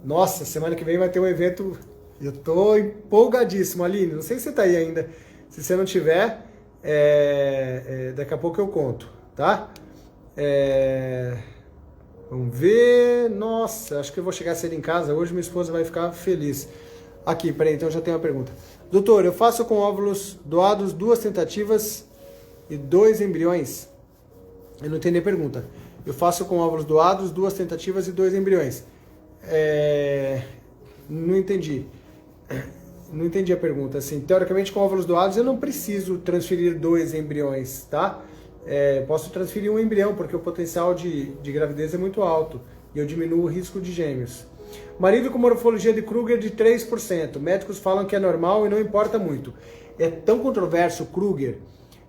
Nossa, semana que vem vai ter um evento. Eu tô empolgadíssimo, Aline. Não sei se você tá aí ainda. Se você não tiver, daqui a pouco eu conto, tá? Vamos ver. Nossa, acho que eu vou chegar cedo em casa. Hoje minha esposa vai ficar feliz. Aqui, peraí, então já tem uma pergunta. Doutor, eu faço com óvulos doados 2 tentativas e 2 embriões? Eu não entendi a pergunta. Eu faço com óvulos doados 2 tentativas e 2 embriões. Não entendi. Não entendi a pergunta. Assim, teoricamente, com óvulos doados, eu não preciso transferir 2 embriões, tá? Posso transferir um embrião, porque o potencial de gravidez é muito alto e eu diminuo o risco de gêmeos. Marido com morfologia de Kruger de 3%. Médicos falam que é normal e não importa muito. É tão controverso o Kruger.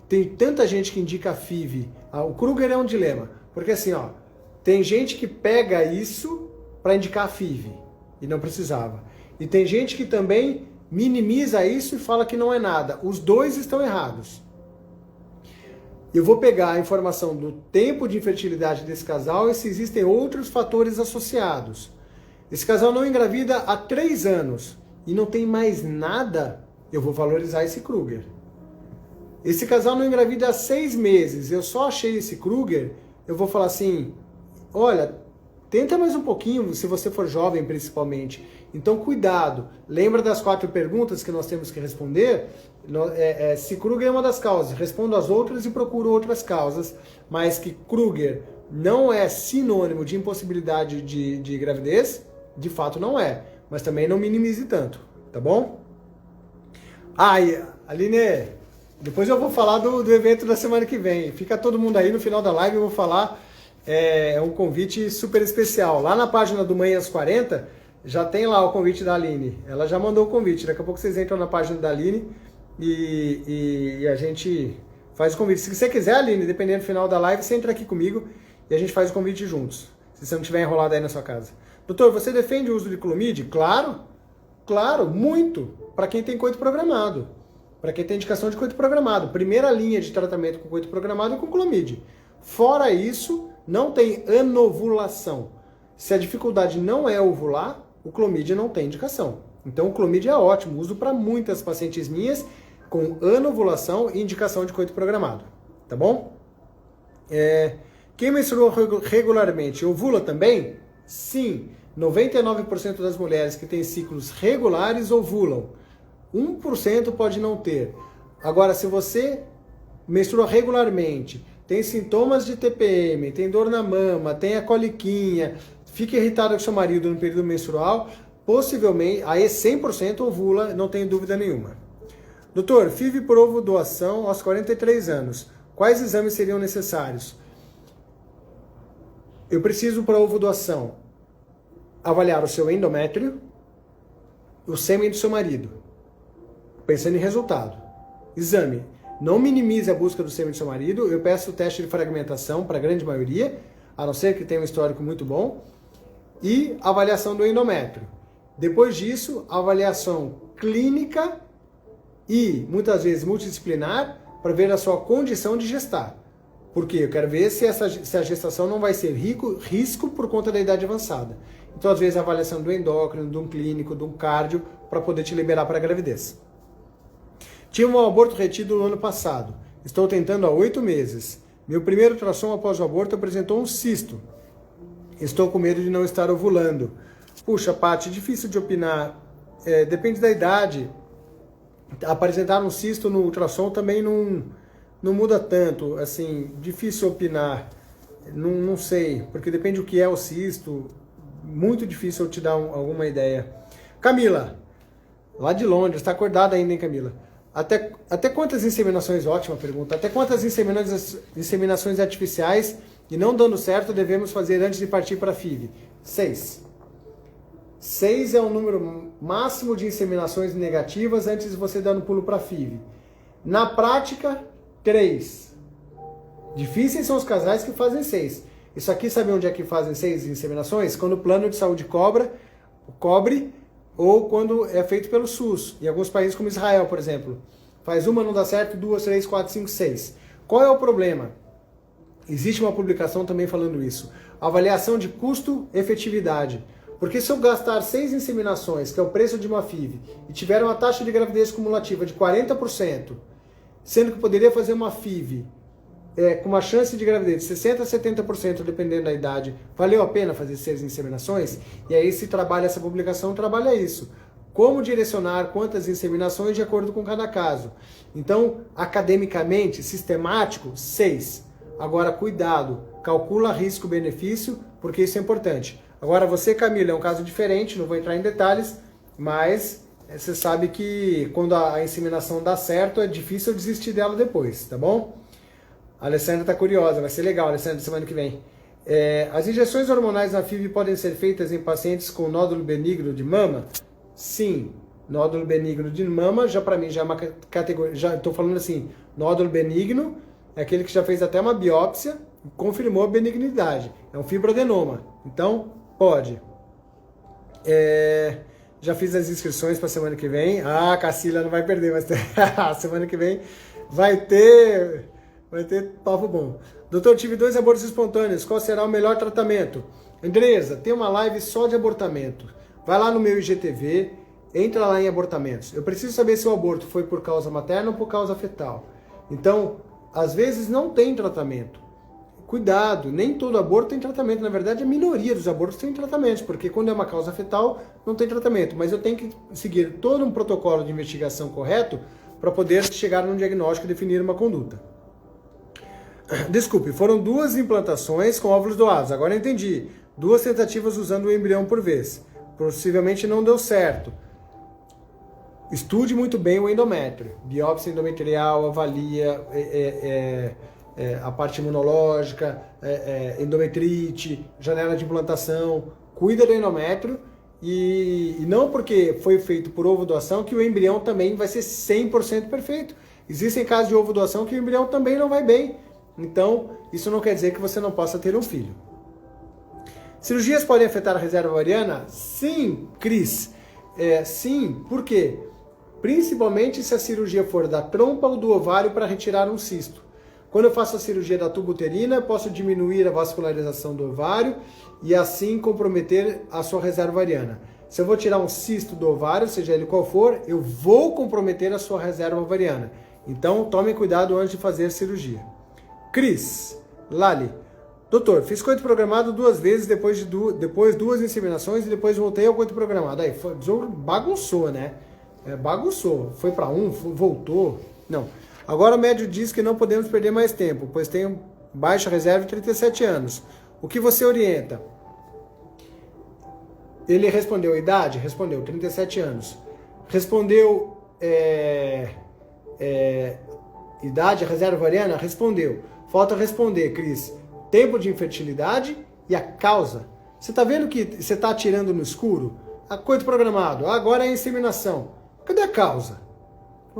Tem tanta gente que indica a FIV. O Kruger é um dilema. Porque assim, ó, tem gente que pega isso para indicar a FIV e não precisava. E tem gente que também minimiza isso e fala que não é nada. Os dois estão errados. Eu vou pegar a informação do tempo de infertilidade desse casal e se existem outros fatores associados. Esse casal não engravida há 3 anos e não tem mais nada, eu vou valorizar esse Kruger. Esse casal não engravida há 6 meses, eu só achei esse Kruger, eu vou falar assim, olha, tenta mais um pouquinho, se você for jovem principalmente. Então cuidado, lembra das 4 perguntas que nós temos que responder? Se Kruger é uma das causas, respondo as outras e procuro outras causas, mas que Kruger não é sinônimo de impossibilidade de gravidez, de fato não é, mas também não minimize tanto, tá bom? Aline, depois eu vou falar do evento da semana que vem, fica todo mundo aí, no final da live eu vou falar, um convite super especial, lá na página do Manhãs 40, já tem lá o convite da Aline, ela já mandou o convite, daqui a pouco vocês entram na página da Aline e a gente faz o convite. Se você quiser, Aline, dependendo do final da live, você entra aqui comigo e a gente faz o convite juntos. se você não tiver enrolado aí na sua casa. Doutor, você defende o uso de Clomid? Claro, muito, para quem tem coito programado. Para quem tem indicação de coito programado. Primeira linha de tratamento com coito programado é com Clomid. Fora isso, não tem anovulação. Se a dificuldade não é ovular, o Clomid não tem indicação. Então o Clomid é ótimo, uso para muitas pacientes minhas com anovulação e indicação de coito programado. Tá bom? Quem menstrua regularmente ovula também? Sim, 99% das mulheres que têm ciclos regulares ovulam. 1% pode não ter. Agora, se você menstrua regularmente, tem sintomas de TPM, tem dor na mama, tem a coliquinha, fica irritado com seu marido no período menstrual, possivelmente, aí 100% ovula, não tem dúvida nenhuma. Doutor, FIV por ovo doação aos 43 anos. Quais exames seriam necessários? Eu preciso para ovo doação avaliar o seu endométrio, o sêmen do seu marido, pensando em resultado. Exame. Não minimize a busca do sêmen do seu marido. Eu peço o teste de fragmentação para a grande maioria, a não ser que tenha um histórico muito bom. E avaliação do endométrio. Depois disso, avaliação clínica e, muitas vezes, multidisciplinar para ver a sua condição de gestar. Porque eu quero ver se a gestação não vai ser risco por conta da idade avançada. Então, às vezes, a avaliação do endócrino, de um clínico, de um cardio, para poder te liberar para a gravidez. Tive um aborto retido no ano passado. Estou tentando há 8 meses. Meu primeiro ultrassom após o aborto apresentou um cisto. Estou com medo de não estar ovulando. Puxa, Paty, difícil de opinar. Depende da idade. Apresentar um cisto no ultrassom também não muda tanto. Assim, difícil opinar. Não sei, porque depende do que é o cisto. Muito difícil eu te dar alguma ideia. Camila, lá de Londres, está acordada ainda, hein, Camila? Até quantas inseminações, ótima pergunta, até quantas inseminações artificiais e não dando certo devemos fazer antes de partir para a FIV? 6. 6 é o número máximo de inseminações negativas antes de você dar um pulo para a FIV. Na prática, 3. Difíceis são os casais que fazem 6. Isso aqui, sabe onde é que fazem 6 inseminações? Quando o plano de saúde cobre ou quando é feito pelo SUS. Em alguns países como Israel, por exemplo. Faz uma, não dá certo, 2, 3, 4, 5, 6. Qual é o problema? Existe uma publicação também falando isso. Avaliação de custo-efetividade. Porque se eu gastar 6 inseminações, que é o preço de uma FIV, e tiver uma taxa de gravidez cumulativa de 40%, sendo que poderia fazer uma FIV com uma chance de gravidez de 60% a 70%, dependendo da idade, valeu a pena fazer 6 inseminações? E aí essa publicação trabalha isso. Como direcionar quantas inseminações de acordo com cada caso. Então, academicamente, sistemático, 6. Agora, cuidado, calcula risco-benefício, porque isso é importante. Agora, você, Camila, é um caso diferente, não vou entrar em detalhes, mas você sabe que quando a inseminação dá certo, é difícil desistir dela depois, tá bom? A Alessandra está curiosa, vai ser legal, Alessandra, semana que vem. As injeções hormonais na FIV podem ser feitas em pacientes com nódulo benigno de mama? Sim, nódulo benigno de mama, já para mim já é uma categoria, já estou falando assim, nódulo benigno é aquele que já fez até uma biópsia e confirmou a benignidade, é um fibroadenoma, então pode. Já fiz as inscrições para semana que vem, a Cacília não vai perder, mas semana que vem vai ter papo bom. Doutor, tive 2 abortos espontâneos, qual será o melhor tratamento? Andresa, tem uma live só de abortamento. Vai lá no meu IGTV, entra lá em abortamentos. Eu preciso saber se o aborto foi por causa materna ou por causa fetal. Então, às vezes não tem tratamento. Cuidado, nem todo aborto tem tratamento. Na verdade, a minoria dos abortos tem tratamento, porque quando é uma causa fetal, não tem tratamento. Mas eu tenho que seguir todo um protocolo de investigação correto para poder chegar num diagnóstico e definir uma conduta. Desculpe, foram 2 implantações com óvulos doados. Agora eu entendi. 2 tentativas usando o embrião por vez. Possivelmente não deu certo. Estude muito bem o endométrio. Biópsia endometrial, avalia a parte imunológica, endometrite, janela de implantação. Cuida do endométrio e não porque foi feito por ovo doação que o embrião também vai ser 100% perfeito. Existem casos de ovo doação que o embrião também não vai bem. Então, isso não quer dizer que você não possa ter um filho. Cirurgias podem afetar a reserva ovariana? Sim, Cris. Sim, por quê? Principalmente se a cirurgia for da trompa ou do ovário para retirar um cisto. Quando eu faço a cirurgia da tuba uterina, eu posso diminuir a vascularização do ovário e assim comprometer a sua reserva ovariana. Se eu vou tirar um cisto do ovário, seja ele qual for, eu vou comprometer a sua reserva ovariana. Então, tomem cuidado antes de fazer cirurgia. Cris, Lali, doutor, fiz coito programado 2 vezes, depois 2 inseminações e depois voltei ao coito programado. Aí, bagunçou, né? Bagunçou. Foi para voltou. Não. Agora o médico diz que não podemos perder mais tempo, pois tenho baixa reserva de 37 anos. O que você orienta? Ele respondeu idade? Respondeu 37 anos. Respondeu idade, reserva ovariana? Respondeu. Falta responder, Cris. Tempo de infertilidade e a causa. Você está vendo que você está atirando no escuro? Coito programado. Agora é a inseminação. Cadê a causa?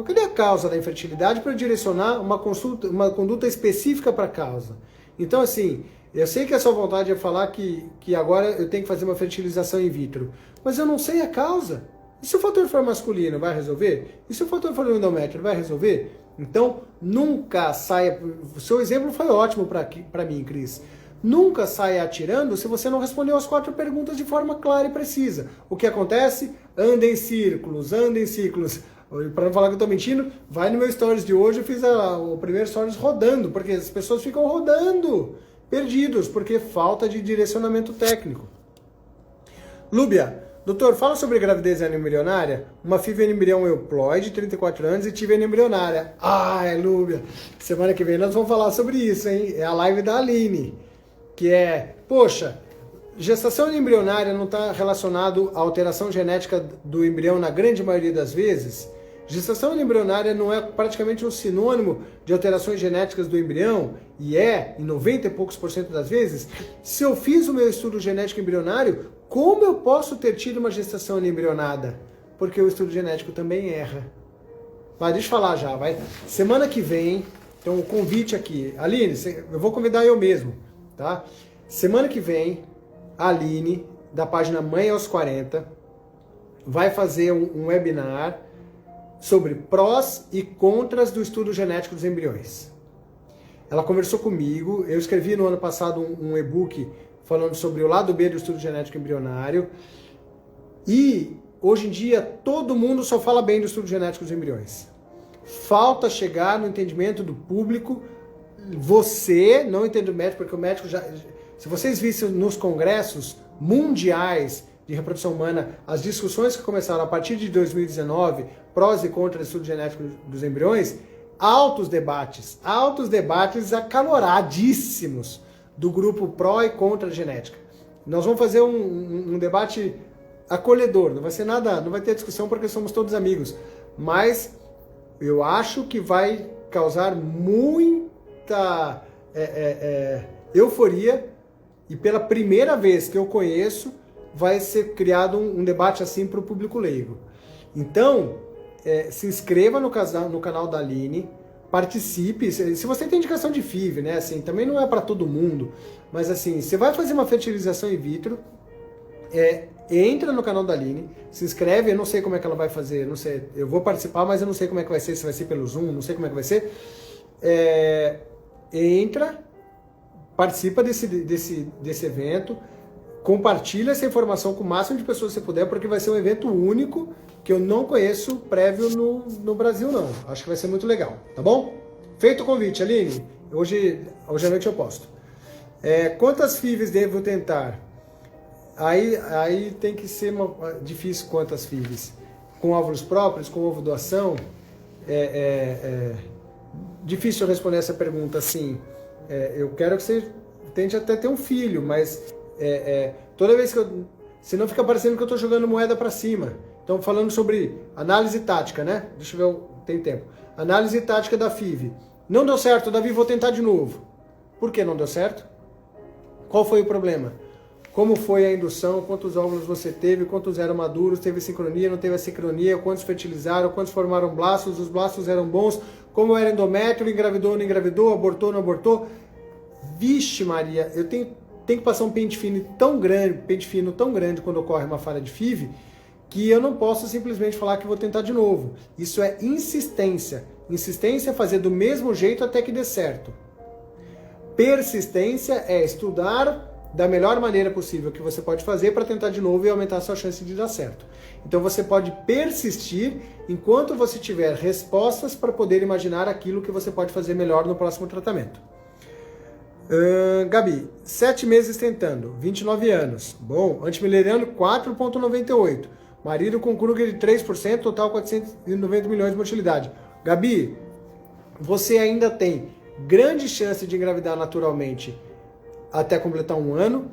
Cadê a causa da infertilidade para direcionar uma conduta específica para a causa? Então, assim, eu sei que a sua vontade é falar que agora eu tenho que fazer uma fertilização in vitro, mas eu não sei a causa. E se o fator for masculino, vai resolver? E se o fator for endométrio, vai resolver? Então, nunca saia... O seu exemplo foi ótimo para mim, Cris. Nunca saia atirando se você não respondeu as 4 perguntas de forma clara e precisa. O que acontece? Anda em círculos, anda em ciclos. Para não falar que eu estou mentindo, vai no meu stories de hoje, eu fiz o primeiro stories rodando, porque as pessoas ficam rodando, perdidos, porque falta de direcionamento técnico. Lúbia, doutor, fala sobre gravidez embrionária. Uma FIV embrião euploide, 34 anos, e tive embrionária. Lúbia, semana que vem nós vamos falar sobre isso, hein? É a live da Aline, que poxa, gestação embrionária não está relacionado à alteração genética do embrião na grande maioria das vezes? Gestação embrionária não é praticamente um sinônimo de alterações genéticas do embrião, e em 90 e poucos % das vezes. Se eu fiz o meu estudo genético embrionário, como eu posso ter tido uma gestação embrionada? Porque o estudo genético também erra. Mas deixa eu falar já, vai. Semana que vem, então o convite aqui. Aline, eu vou convidar eu mesmo, tá? Semana que vem, a Aline, da página Mãe aos 40, vai fazer um webinar sobre prós e contras do estudo genético dos embriões. Ela conversou comigo, eu escrevi no ano passado um e-book falando sobre o lado B do estudo genético embrionário, e hoje em dia todo mundo só fala bem do estudo genético dos embriões. Falta chegar no entendimento do público. Você não entende o médico, porque o médico já... Se vocês vissem nos congressos mundiais de reprodução humana, as discussões que começaram a partir de 2019, prós e contras do estudo genético dos embriões, altos debates acaloradíssimos do grupo pró e contra a genética. Nós vamos fazer um debate acolhedor, não vai ser nada, não vai ter discussão porque somos todos amigos, mas eu acho que vai causar muita euforia, e pela primeira vez que eu conheço, vai ser criado um debate assim para o público leigo. Então, se inscreva no canal da Aline, participe. Se você tem indicação de FIV, né? Assim, também não é para todo mundo, mas assim, você vai fazer uma fertilização in vitro, entra no canal da Aline, se inscreve. Eu não sei como é que ela vai fazer, não sei. Eu vou participar, mas eu não sei como é que vai ser, se vai ser pelo Zoom, não sei como é que vai ser. Entra, participa desse evento, compartilha essa informação com o máximo de pessoas que você puder, porque vai ser um evento único que eu não conheço prévio no Brasil, não. Acho que vai ser muito legal, tá bom? Feito o convite, Aline. Hoje à noite eu posto. Quantas FIVs devo tentar? Aí tem que ser difícil quantas FIVs. Com óvulos próprios, com ovo doação? Difícil eu responder essa pergunta assim. Eu quero que você tente até ter um filho, mas toda vez que senão fica parecendo que eu estou jogando moeda para cima. Então, falando sobre análise tática, né? Deixa eu ver, tem tempo. Análise tática da FIV. Não deu certo, Davi, vou tentar de novo. Por que não deu certo? Qual foi o problema? Como foi a indução? Quantos óvulos você teve? Quantos eram maduros? Teve sincronia? Não teve a sincronia? Quantos fertilizaram? Quantos formaram blastos? Os blastos eram bons? Como era endométrio? Engravidou ou não engravidou? Abortou ou não abortou? Vixe Maria, eu tenho tem que passar um pente fino tão grande quando ocorre uma falha de FIV, que eu não posso simplesmente falar que vou tentar de novo. Isso é insistência. Insistência é fazer do mesmo jeito até que dê certo. Persistência é estudar da melhor maneira possível que você pode fazer para tentar de novo e aumentar a sua chance de dar certo. Então você pode persistir enquanto você tiver respostas para poder imaginar aquilo que você pode fazer melhor no próximo tratamento. Gabi, 7 meses tentando, 29 anos. Bom, antimileriano 4,98. Marido com Kruger de 3%, total 490 milhões de motilidade. Gabi, você ainda tem grande chance de engravidar naturalmente até completar 1 ano,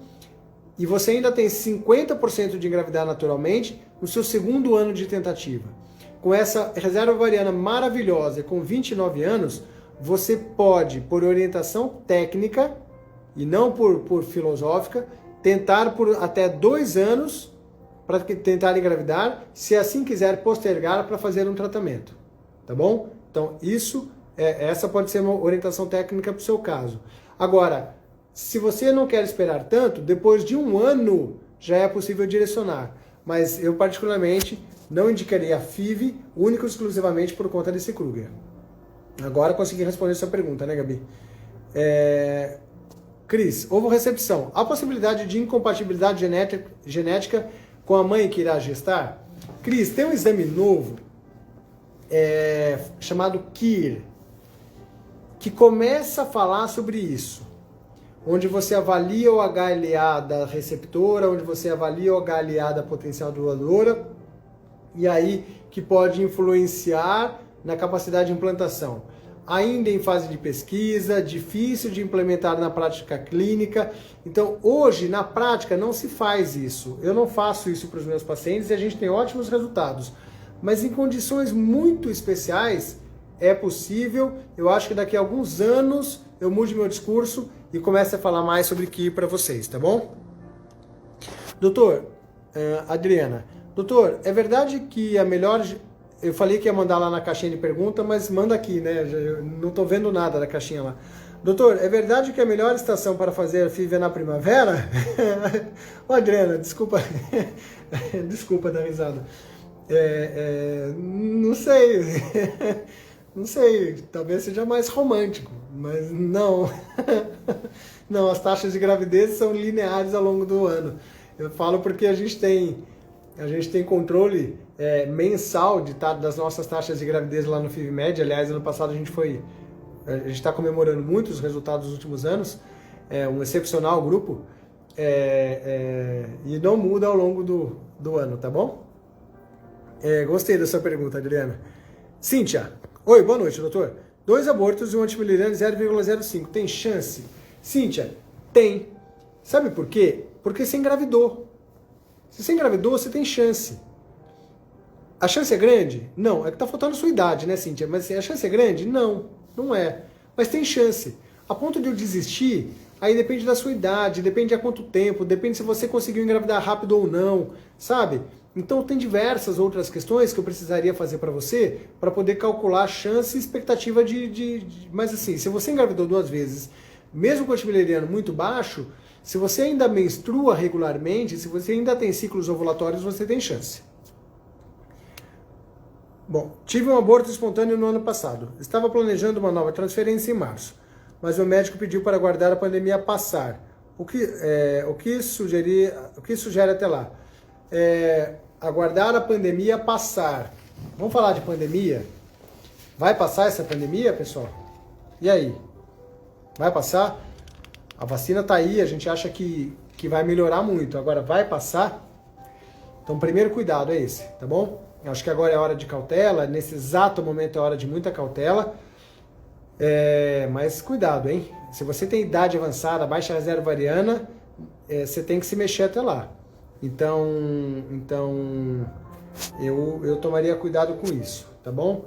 e você ainda tem 50% de engravidar naturalmente no seu 2º ano de tentativa. Com essa reserva ovariana maravilhosa, com 29 anos, você pode, por orientação técnica, e não por filosófica, tentar por até 2 anos para tentar engravidar, se assim quiser postergar para fazer um tratamento. Tá bom? Então, essa pode ser uma orientação técnica para o seu caso. Agora, se você não quer esperar tanto, depois de 1 ano já é possível direcionar. Mas eu, particularmente, não indicaria a FIV único e exclusivamente por conta desse Kruger. Agora consegui responder sua pergunta, né, Gabi? Cris, ovorecepção. Há possibilidade de incompatibilidade genética com a mãe que irá gestar? Cris, tem um exame novo chamado KIR, que começa a falar sobre isso, onde você avalia o HLA da receptora, onde você avalia o HLA da potencial doadora, e aí que pode influenciar na capacidade de implantação. Ainda em fase de pesquisa, difícil de implementar na prática clínica. Então, hoje, na prática, não se faz isso. Eu não faço isso para os meus pacientes e a gente tem ótimos resultados. Mas em condições muito especiais, é possível. Eu acho que daqui a alguns anos eu mude meu discurso e comece a falar mais sobre KIR para vocês, tá bom? Doutor, Adriana, doutor, é verdade que a melhor... Eu falei que ia mandar lá na caixinha de pergunta, mas manda aqui, né? Eu não tô vendo nada da caixinha lá. Doutor, é verdade que a melhor estação para fazer a FIV é na primavera? Ô, Adriana, desculpa. Desculpa dar risada. Não sei. Não sei, talvez seja mais romântico, mas não. Não, as taxas de gravidez são lineares ao longo do ano. Eu falo porque a gente tem controle mensal das nossas taxas de gravidez lá no FIVMed. Aliás, ano passado a gente está comemorando muito os resultados dos últimos anos, um excepcional grupo, e não muda ao longo do ano, tá bom? Gostei da sua pergunta, Adriana. Cíntia, oi, boa noite, doutor. 2 abortos e um antimileriano 0,05, tem chance? Cíntia, tem. Sabe por quê? Porque você engravidou. Se você engravidou, você tem chance. A chance é grande? Não. É que tá faltando sua idade, né, Cíntia? Mas a chance é grande? Não, não é. Mas tem chance. A ponto de eu desistir, aí depende da sua idade, depende há quanto tempo, depende se você conseguiu engravidar rápido ou não, sabe? Então tem diversas outras questões que eu precisaria fazer para você, para poder calcular a chance e expectativa Mas assim, se você engravidou 2 vezes, mesmo com o antimileriano muito baixo, se você ainda menstrua regularmente, se você ainda tem ciclos ovulatórios, você tem chance. Bom, tive um aborto espontâneo no ano passado. Estava planejando uma nova transferência em março, mas o médico pediu para aguardar a pandemia passar. O que sugere até lá? Aguardar a pandemia passar. Vamos falar de pandemia? Vai passar essa pandemia, pessoal? E aí? Vai passar? A vacina tá aí, a gente acha que vai melhorar muito. Agora, vai passar? Então, o primeiro cuidado é esse, tá bom? Eu acho que agora é hora de cautela, nesse exato momento é hora de muita cautela. Mas cuidado, hein? Se você tem idade avançada, baixa reserva ovariana, você tem que se mexer até lá. Então eu tomaria cuidado com isso, tá bom?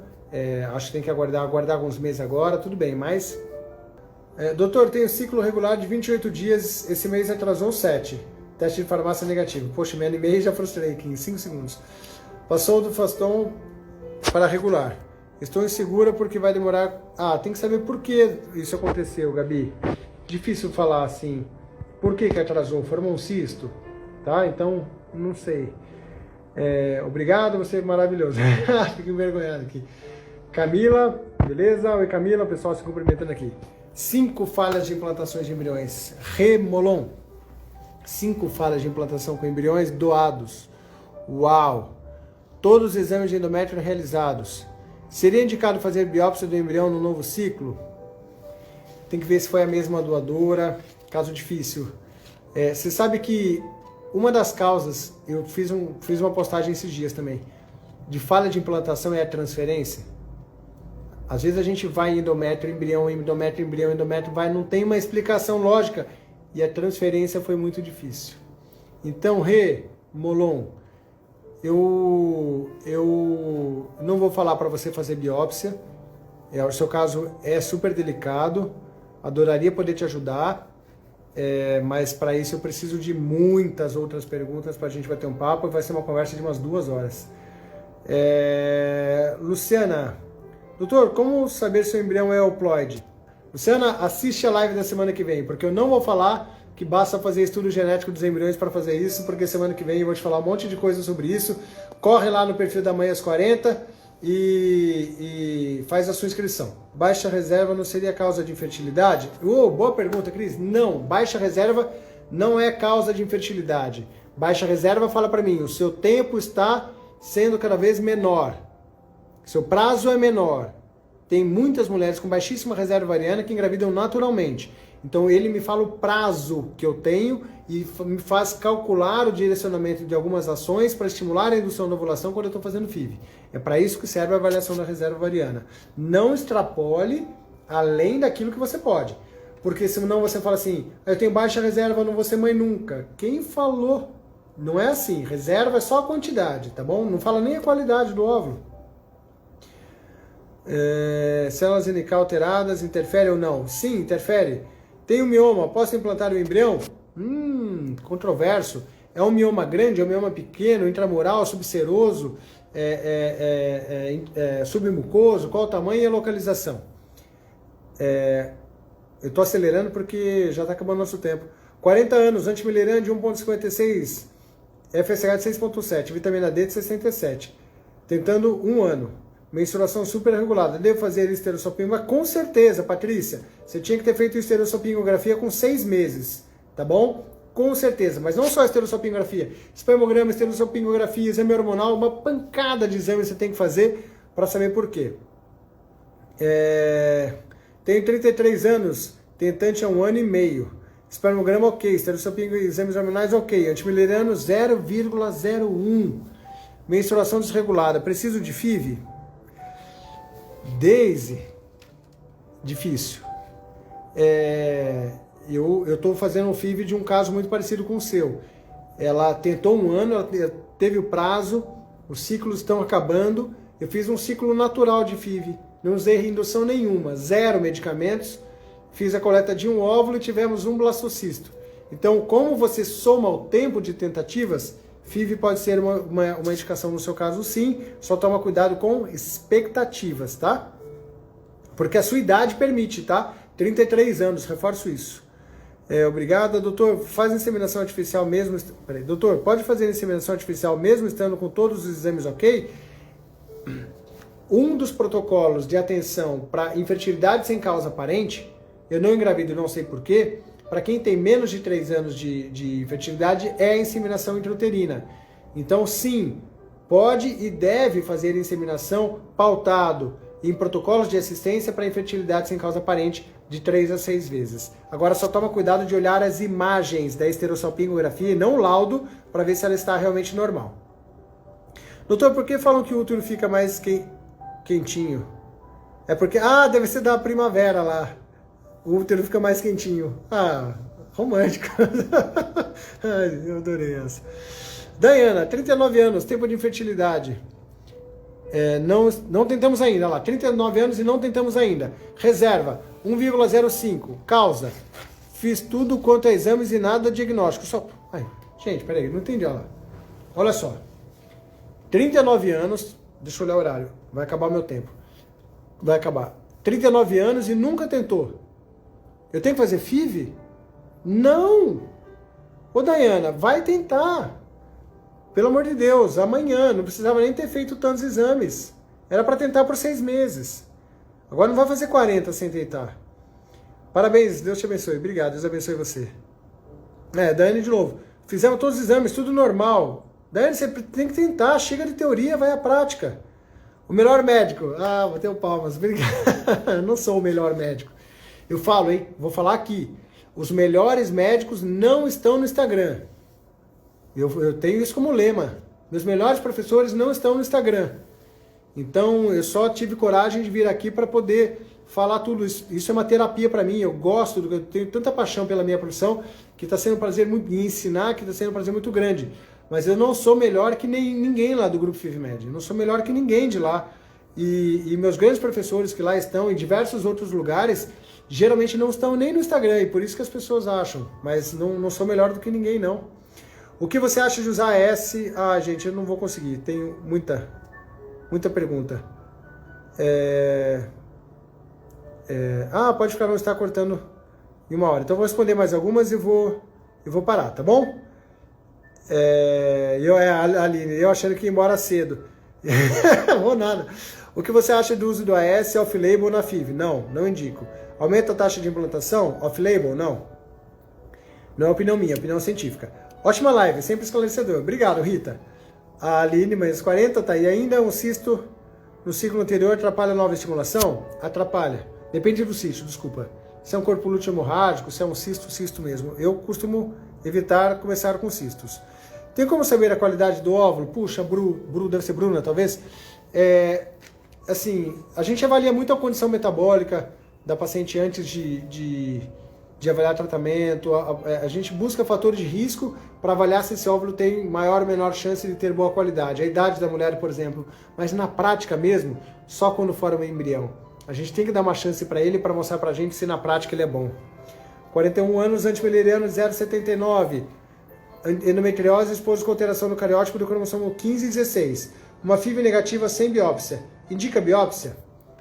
Acho que tem que aguardar alguns meses agora, tudo bem, mas... doutor, tenho ciclo regular de 28 dias, esse mês atrasou 7. Teste de farmácia negativo. Poxa, me animei e já frustrei aqui em 5 segundos. Passou do Faston para regular. Estou insegura porque vai demorar... tem que saber por que isso aconteceu, Gabi. Difícil falar assim. Por que atrasou? Formou um cisto, tá? Então, não sei. Obrigado, você é maravilhoso. Fico envergonhado aqui. Camila, beleza? Oi, Camila, o pessoal se cumprimentando aqui. 5 falhas de implantações de embriões. Remolon. 5 falhas de implantação com embriões doados. Uau! Todos os exames de endométrio realizados. Seria indicado fazer biópsia do embrião no novo ciclo? Tem que ver se foi a mesma doadora. Caso difícil. Você sabe que uma das causas, eu fiz uma postagem esses dias também, de falha de implantação é a transferência. Às vezes a gente vai em endométrio, embrião, vai, não tem uma explicação lógica. E a transferência foi muito difícil. Então, Molon, eu não vou falar para você fazer biópsia. O seu caso é super delicado. Adoraria poder te ajudar. Mas para isso eu preciso de muitas outras perguntas para a gente bater um papo. Vai ser uma conversa de umas 2 horas. Luciana, doutor, como saber se o embrião é euploide? Luciana, assiste a live da semana que vem, porque eu não vou falar que basta fazer estudo genético dos embriões para fazer isso, porque semana que vem eu vou te falar um monte de coisa sobre isso. Corre lá no perfil da Mãe às 40 e faz a sua inscrição. Baixa reserva não seria causa de infertilidade? Boa pergunta, Cris. Não, baixa reserva não é causa de infertilidade. Baixa reserva fala para mim, o seu tempo está sendo cada vez menor. Seu prazo é menor. Tem muitas mulheres com baixíssima reserva ovariana que engravidam naturalmente. Então ele me fala o prazo que eu tenho e me faz calcular o direcionamento de algumas ações para estimular a indução da ovulação quando eu estou fazendo FIV. É para isso que serve a avaliação da reserva ovariana. Não extrapole além daquilo que você pode. Porque senão você fala assim, eu tenho baixa reserva, não vou ser mãe nunca. Quem falou? Não é assim. Reserva é só a quantidade, tá bom? Não fala nem a qualidade do óvulo. Células NK alteradas, interfere ou não? Sim, interfere. Tem um mioma, posso implantar o embrião? Controverso. É um mioma grande, é um mioma pequeno, intramural, subseroso, submucoso? Qual o tamanho e a localização? Eu estou acelerando porque já está acabando o nosso tempo. 40 anos, antimileriano de 1,56, FSH de 6,7, vitamina D de 67. Tentando 1 ano. Menstruação super regulada. Devo fazer esterossalpingografia? Com certeza, Patrícia. Você tinha que ter feito esterossalpingografia com 6 meses, tá bom? Com certeza. Mas não só esterossalpingografia. Espermograma, esterossalpingografia, exame hormonal, uma pancada de exames você tem que fazer para saber por quê. Tenho 33 anos, tentante há 1 ano e meio. Espermograma ok, esterossalpingografia, exames hormonais ok. Antimileriano 0,01. Menstruação desregulada. Preciso de FIV? Daisy, difícil. Eu estou fazendo um FIV de um caso muito parecido com o seu. Ela tentou 1 ano, ela teve o prazo, os ciclos estão acabando. Eu fiz um ciclo natural de FIV, não usei reindução nenhuma, 0 medicamentos. Fiz a coleta de um óvulo e tivemos um blastocisto. Então, como você soma o tempo de tentativas, FIV pode ser uma indicação no seu caso, sim. Só toma cuidado com expectativas, tá? Porque a sua idade permite, tá? 33 anos, reforço isso. Obrigado, doutor. Faz inseminação artificial mesmo... Peraí, doutor, pode fazer inseminação artificial mesmo estando com todos os exames ok? Um dos protocolos de atenção para infertilidade sem causa aparente, eu não engravido e não sei porquê, para quem tem menos de 3 anos de fertilidade, é a inseminação intrauterina. Então, sim, pode e deve fazer inseminação pautado em protocolos de assistência para infertilidade sem causa aparente de 3 a 6 vezes. Agora, só toma cuidado de olhar as imagens da esterossalpingografia e não o laudo, para ver se ela está realmente normal. Doutor, por que falam que o útero fica mais quentinho? É porque... deve ser da primavera lá. O útero fica mais quentinho. Romântico. Ai, eu adorei essa. Daiana, 39 anos, tempo de infertilidade. Não tentamos ainda. Olha lá, 39 anos e não tentamos ainda. Reserva, 1,05. Causa, fiz tudo quanto a exames e nada diagnóstico. Gente, peraí, não entendi. Olha só. 39 anos, deixa eu olhar o horário. Vai acabar o meu tempo. Vai acabar. 39 anos e nunca tentou. Eu tenho que fazer FIV? Não! Ô Dayana, vai tentar. Pelo amor de Deus, amanhã, não precisava nem ter feito tantos exames. Era para tentar por 6 meses. Agora não vai fazer 40 sem tentar. Parabéns, Deus te abençoe. Obrigado, Deus abençoe você. Daiane de novo. Fizemos todos os exames, tudo normal. Daiane, você tem que tentar, chega de teoria, vai à prática. O melhor médico. Bateu palmas, obrigado. Eu não sou o melhor médico. Eu falo, hein, vou falar aqui. Os melhores médicos não estão no Instagram. Eu tenho isso como lema. Meus melhores professores não estão no Instagram. Então, eu só tive coragem de vir aqui para poder falar tudo isso. Isso é uma terapia para mim. Eu gosto, eu tenho tanta paixão pela minha profissão que está sendo um prazer muito em ensinar, que está sendo um prazer muito grande. Mas eu não sou melhor que ninguém lá do Grupo FIVMed. Eu não sou melhor que ninguém de lá. E meus grandes professores que lá estão em diversos outros lugares, geralmente não estão nem no Instagram. E por isso que as pessoas acham. Mas não sou melhor do que ninguém, não. O que você acha de usar S? Gente, eu não vou conseguir. Tenho muita pergunta. Pode ficar, não está cortando em 1 hora. Então eu vou responder mais algumas e vou parar, tá bom? Aline, eu achando que ia embora cedo. Não vou nada. O que você acha do uso do AS off-label na FIV? Não indico. Aumenta a taxa de implantação? Off-label? Não. Não é opinião minha, é opinião científica. Ótima live, sempre esclarecedor. Obrigado, Rita. A Aline, mais 40, tá aí. Ainda um cisto no ciclo anterior atrapalha a nova estimulação? Atrapalha. Depende do cisto, desculpa. Se é um corpo lúteo hemorrágico, se é um cisto mesmo. Eu costumo evitar começar com cistos. Tem como saber a qualidade do óvulo? Puxa, Bru deve ser Bruna, talvez. A gente avalia muito a condição metabólica da paciente antes de avaliar tratamento. A gente busca fatores de risco para avaliar se esse óvulo tem maior ou menor chance de ter boa qualidade. A idade da mulher, por exemplo. Mas na prática mesmo, só quando for um embrião. A gente tem que dar uma chance para ele para mostrar para a gente se na prática ele é bom. 41 anos, antimileriano 0,79. Endometriose, esposo com alteração no cariótipo do cromossomo 15 e 16. Uma FIV negativa sem biópsia. Indica biópsia?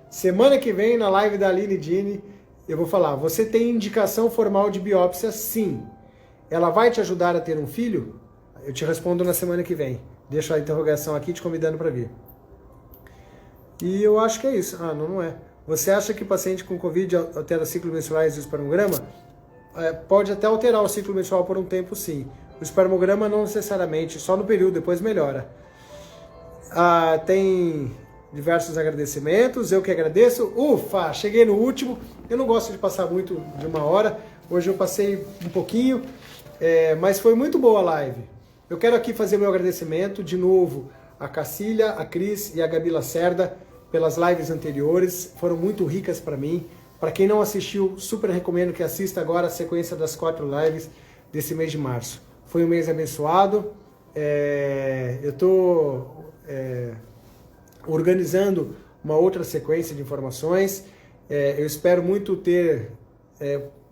Semana que vem, na live da Aline Dini, eu vou falar, você tem indicação formal de biópsia? Sim. Ela vai te ajudar a ter um filho? Eu te respondo na semana que vem. Deixo a interrogação aqui te convidando para vir. E eu acho que é isso. Não é. Você acha que paciente com Covid altera ciclos menstruais do espermograma? Pode até alterar o ciclo menstrual por um tempo, sim. O espermograma não necessariamente, só no período, depois melhora. Tem diversos agradecimentos, eu que agradeço. Ufa, cheguei no último. Eu não gosto de passar muito de 1 hora. Hoje eu passei um pouquinho, mas foi muito boa a live. Eu quero aqui fazer meu agradecimento de novo a Cacília, a Cris e a Gabi Lacerda pelas lives anteriores. Foram muito ricas para mim. Para quem não assistiu, super recomendo que assista agora a sequência das 4 lives desse mês de março. Foi um mês abençoado. Eu estou organizando uma outra sequência de informações. Eu espero muito ter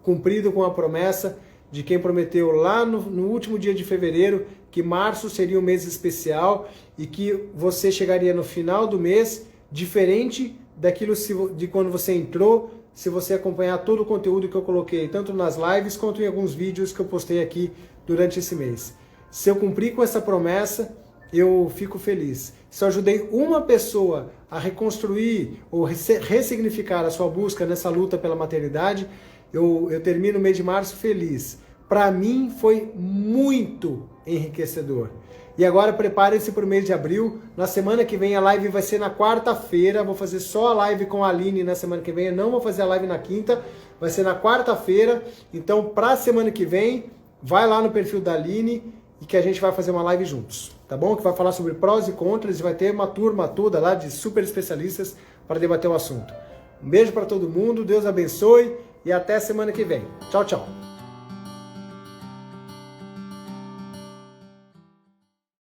cumprido com a promessa de quem prometeu lá no último dia de fevereiro que março seria um mês especial e que você chegaria no final do mês diferente daquilo de quando você entrou, se você acompanhar todo o conteúdo que eu coloquei, tanto nas lives quanto em alguns vídeos que eu postei aqui durante esse mês. Se eu cumprir com essa promessa, eu fico feliz. Se eu ajudei uma pessoa a reconstruir ou ressignificar a sua busca nessa luta pela maternidade, eu termino o mês de março feliz. Para mim foi muito enriquecedor. E agora preparem-se para o mês de abril. Na semana que vem a live vai ser na quarta-feira. Vou fazer só a live com a Aline na semana que vem. Eu não vou fazer a live na quinta. Vai ser na quarta-feira. Então, para a semana que vem, vai lá no perfil da Aline e que a gente vai fazer uma live juntos. Tá bom? Que vai falar sobre prós e contras e vai ter uma turma toda lá de super especialistas para debater o assunto. Um beijo para todo mundo. Deus abençoe e até semana que vem. Tchau, tchau.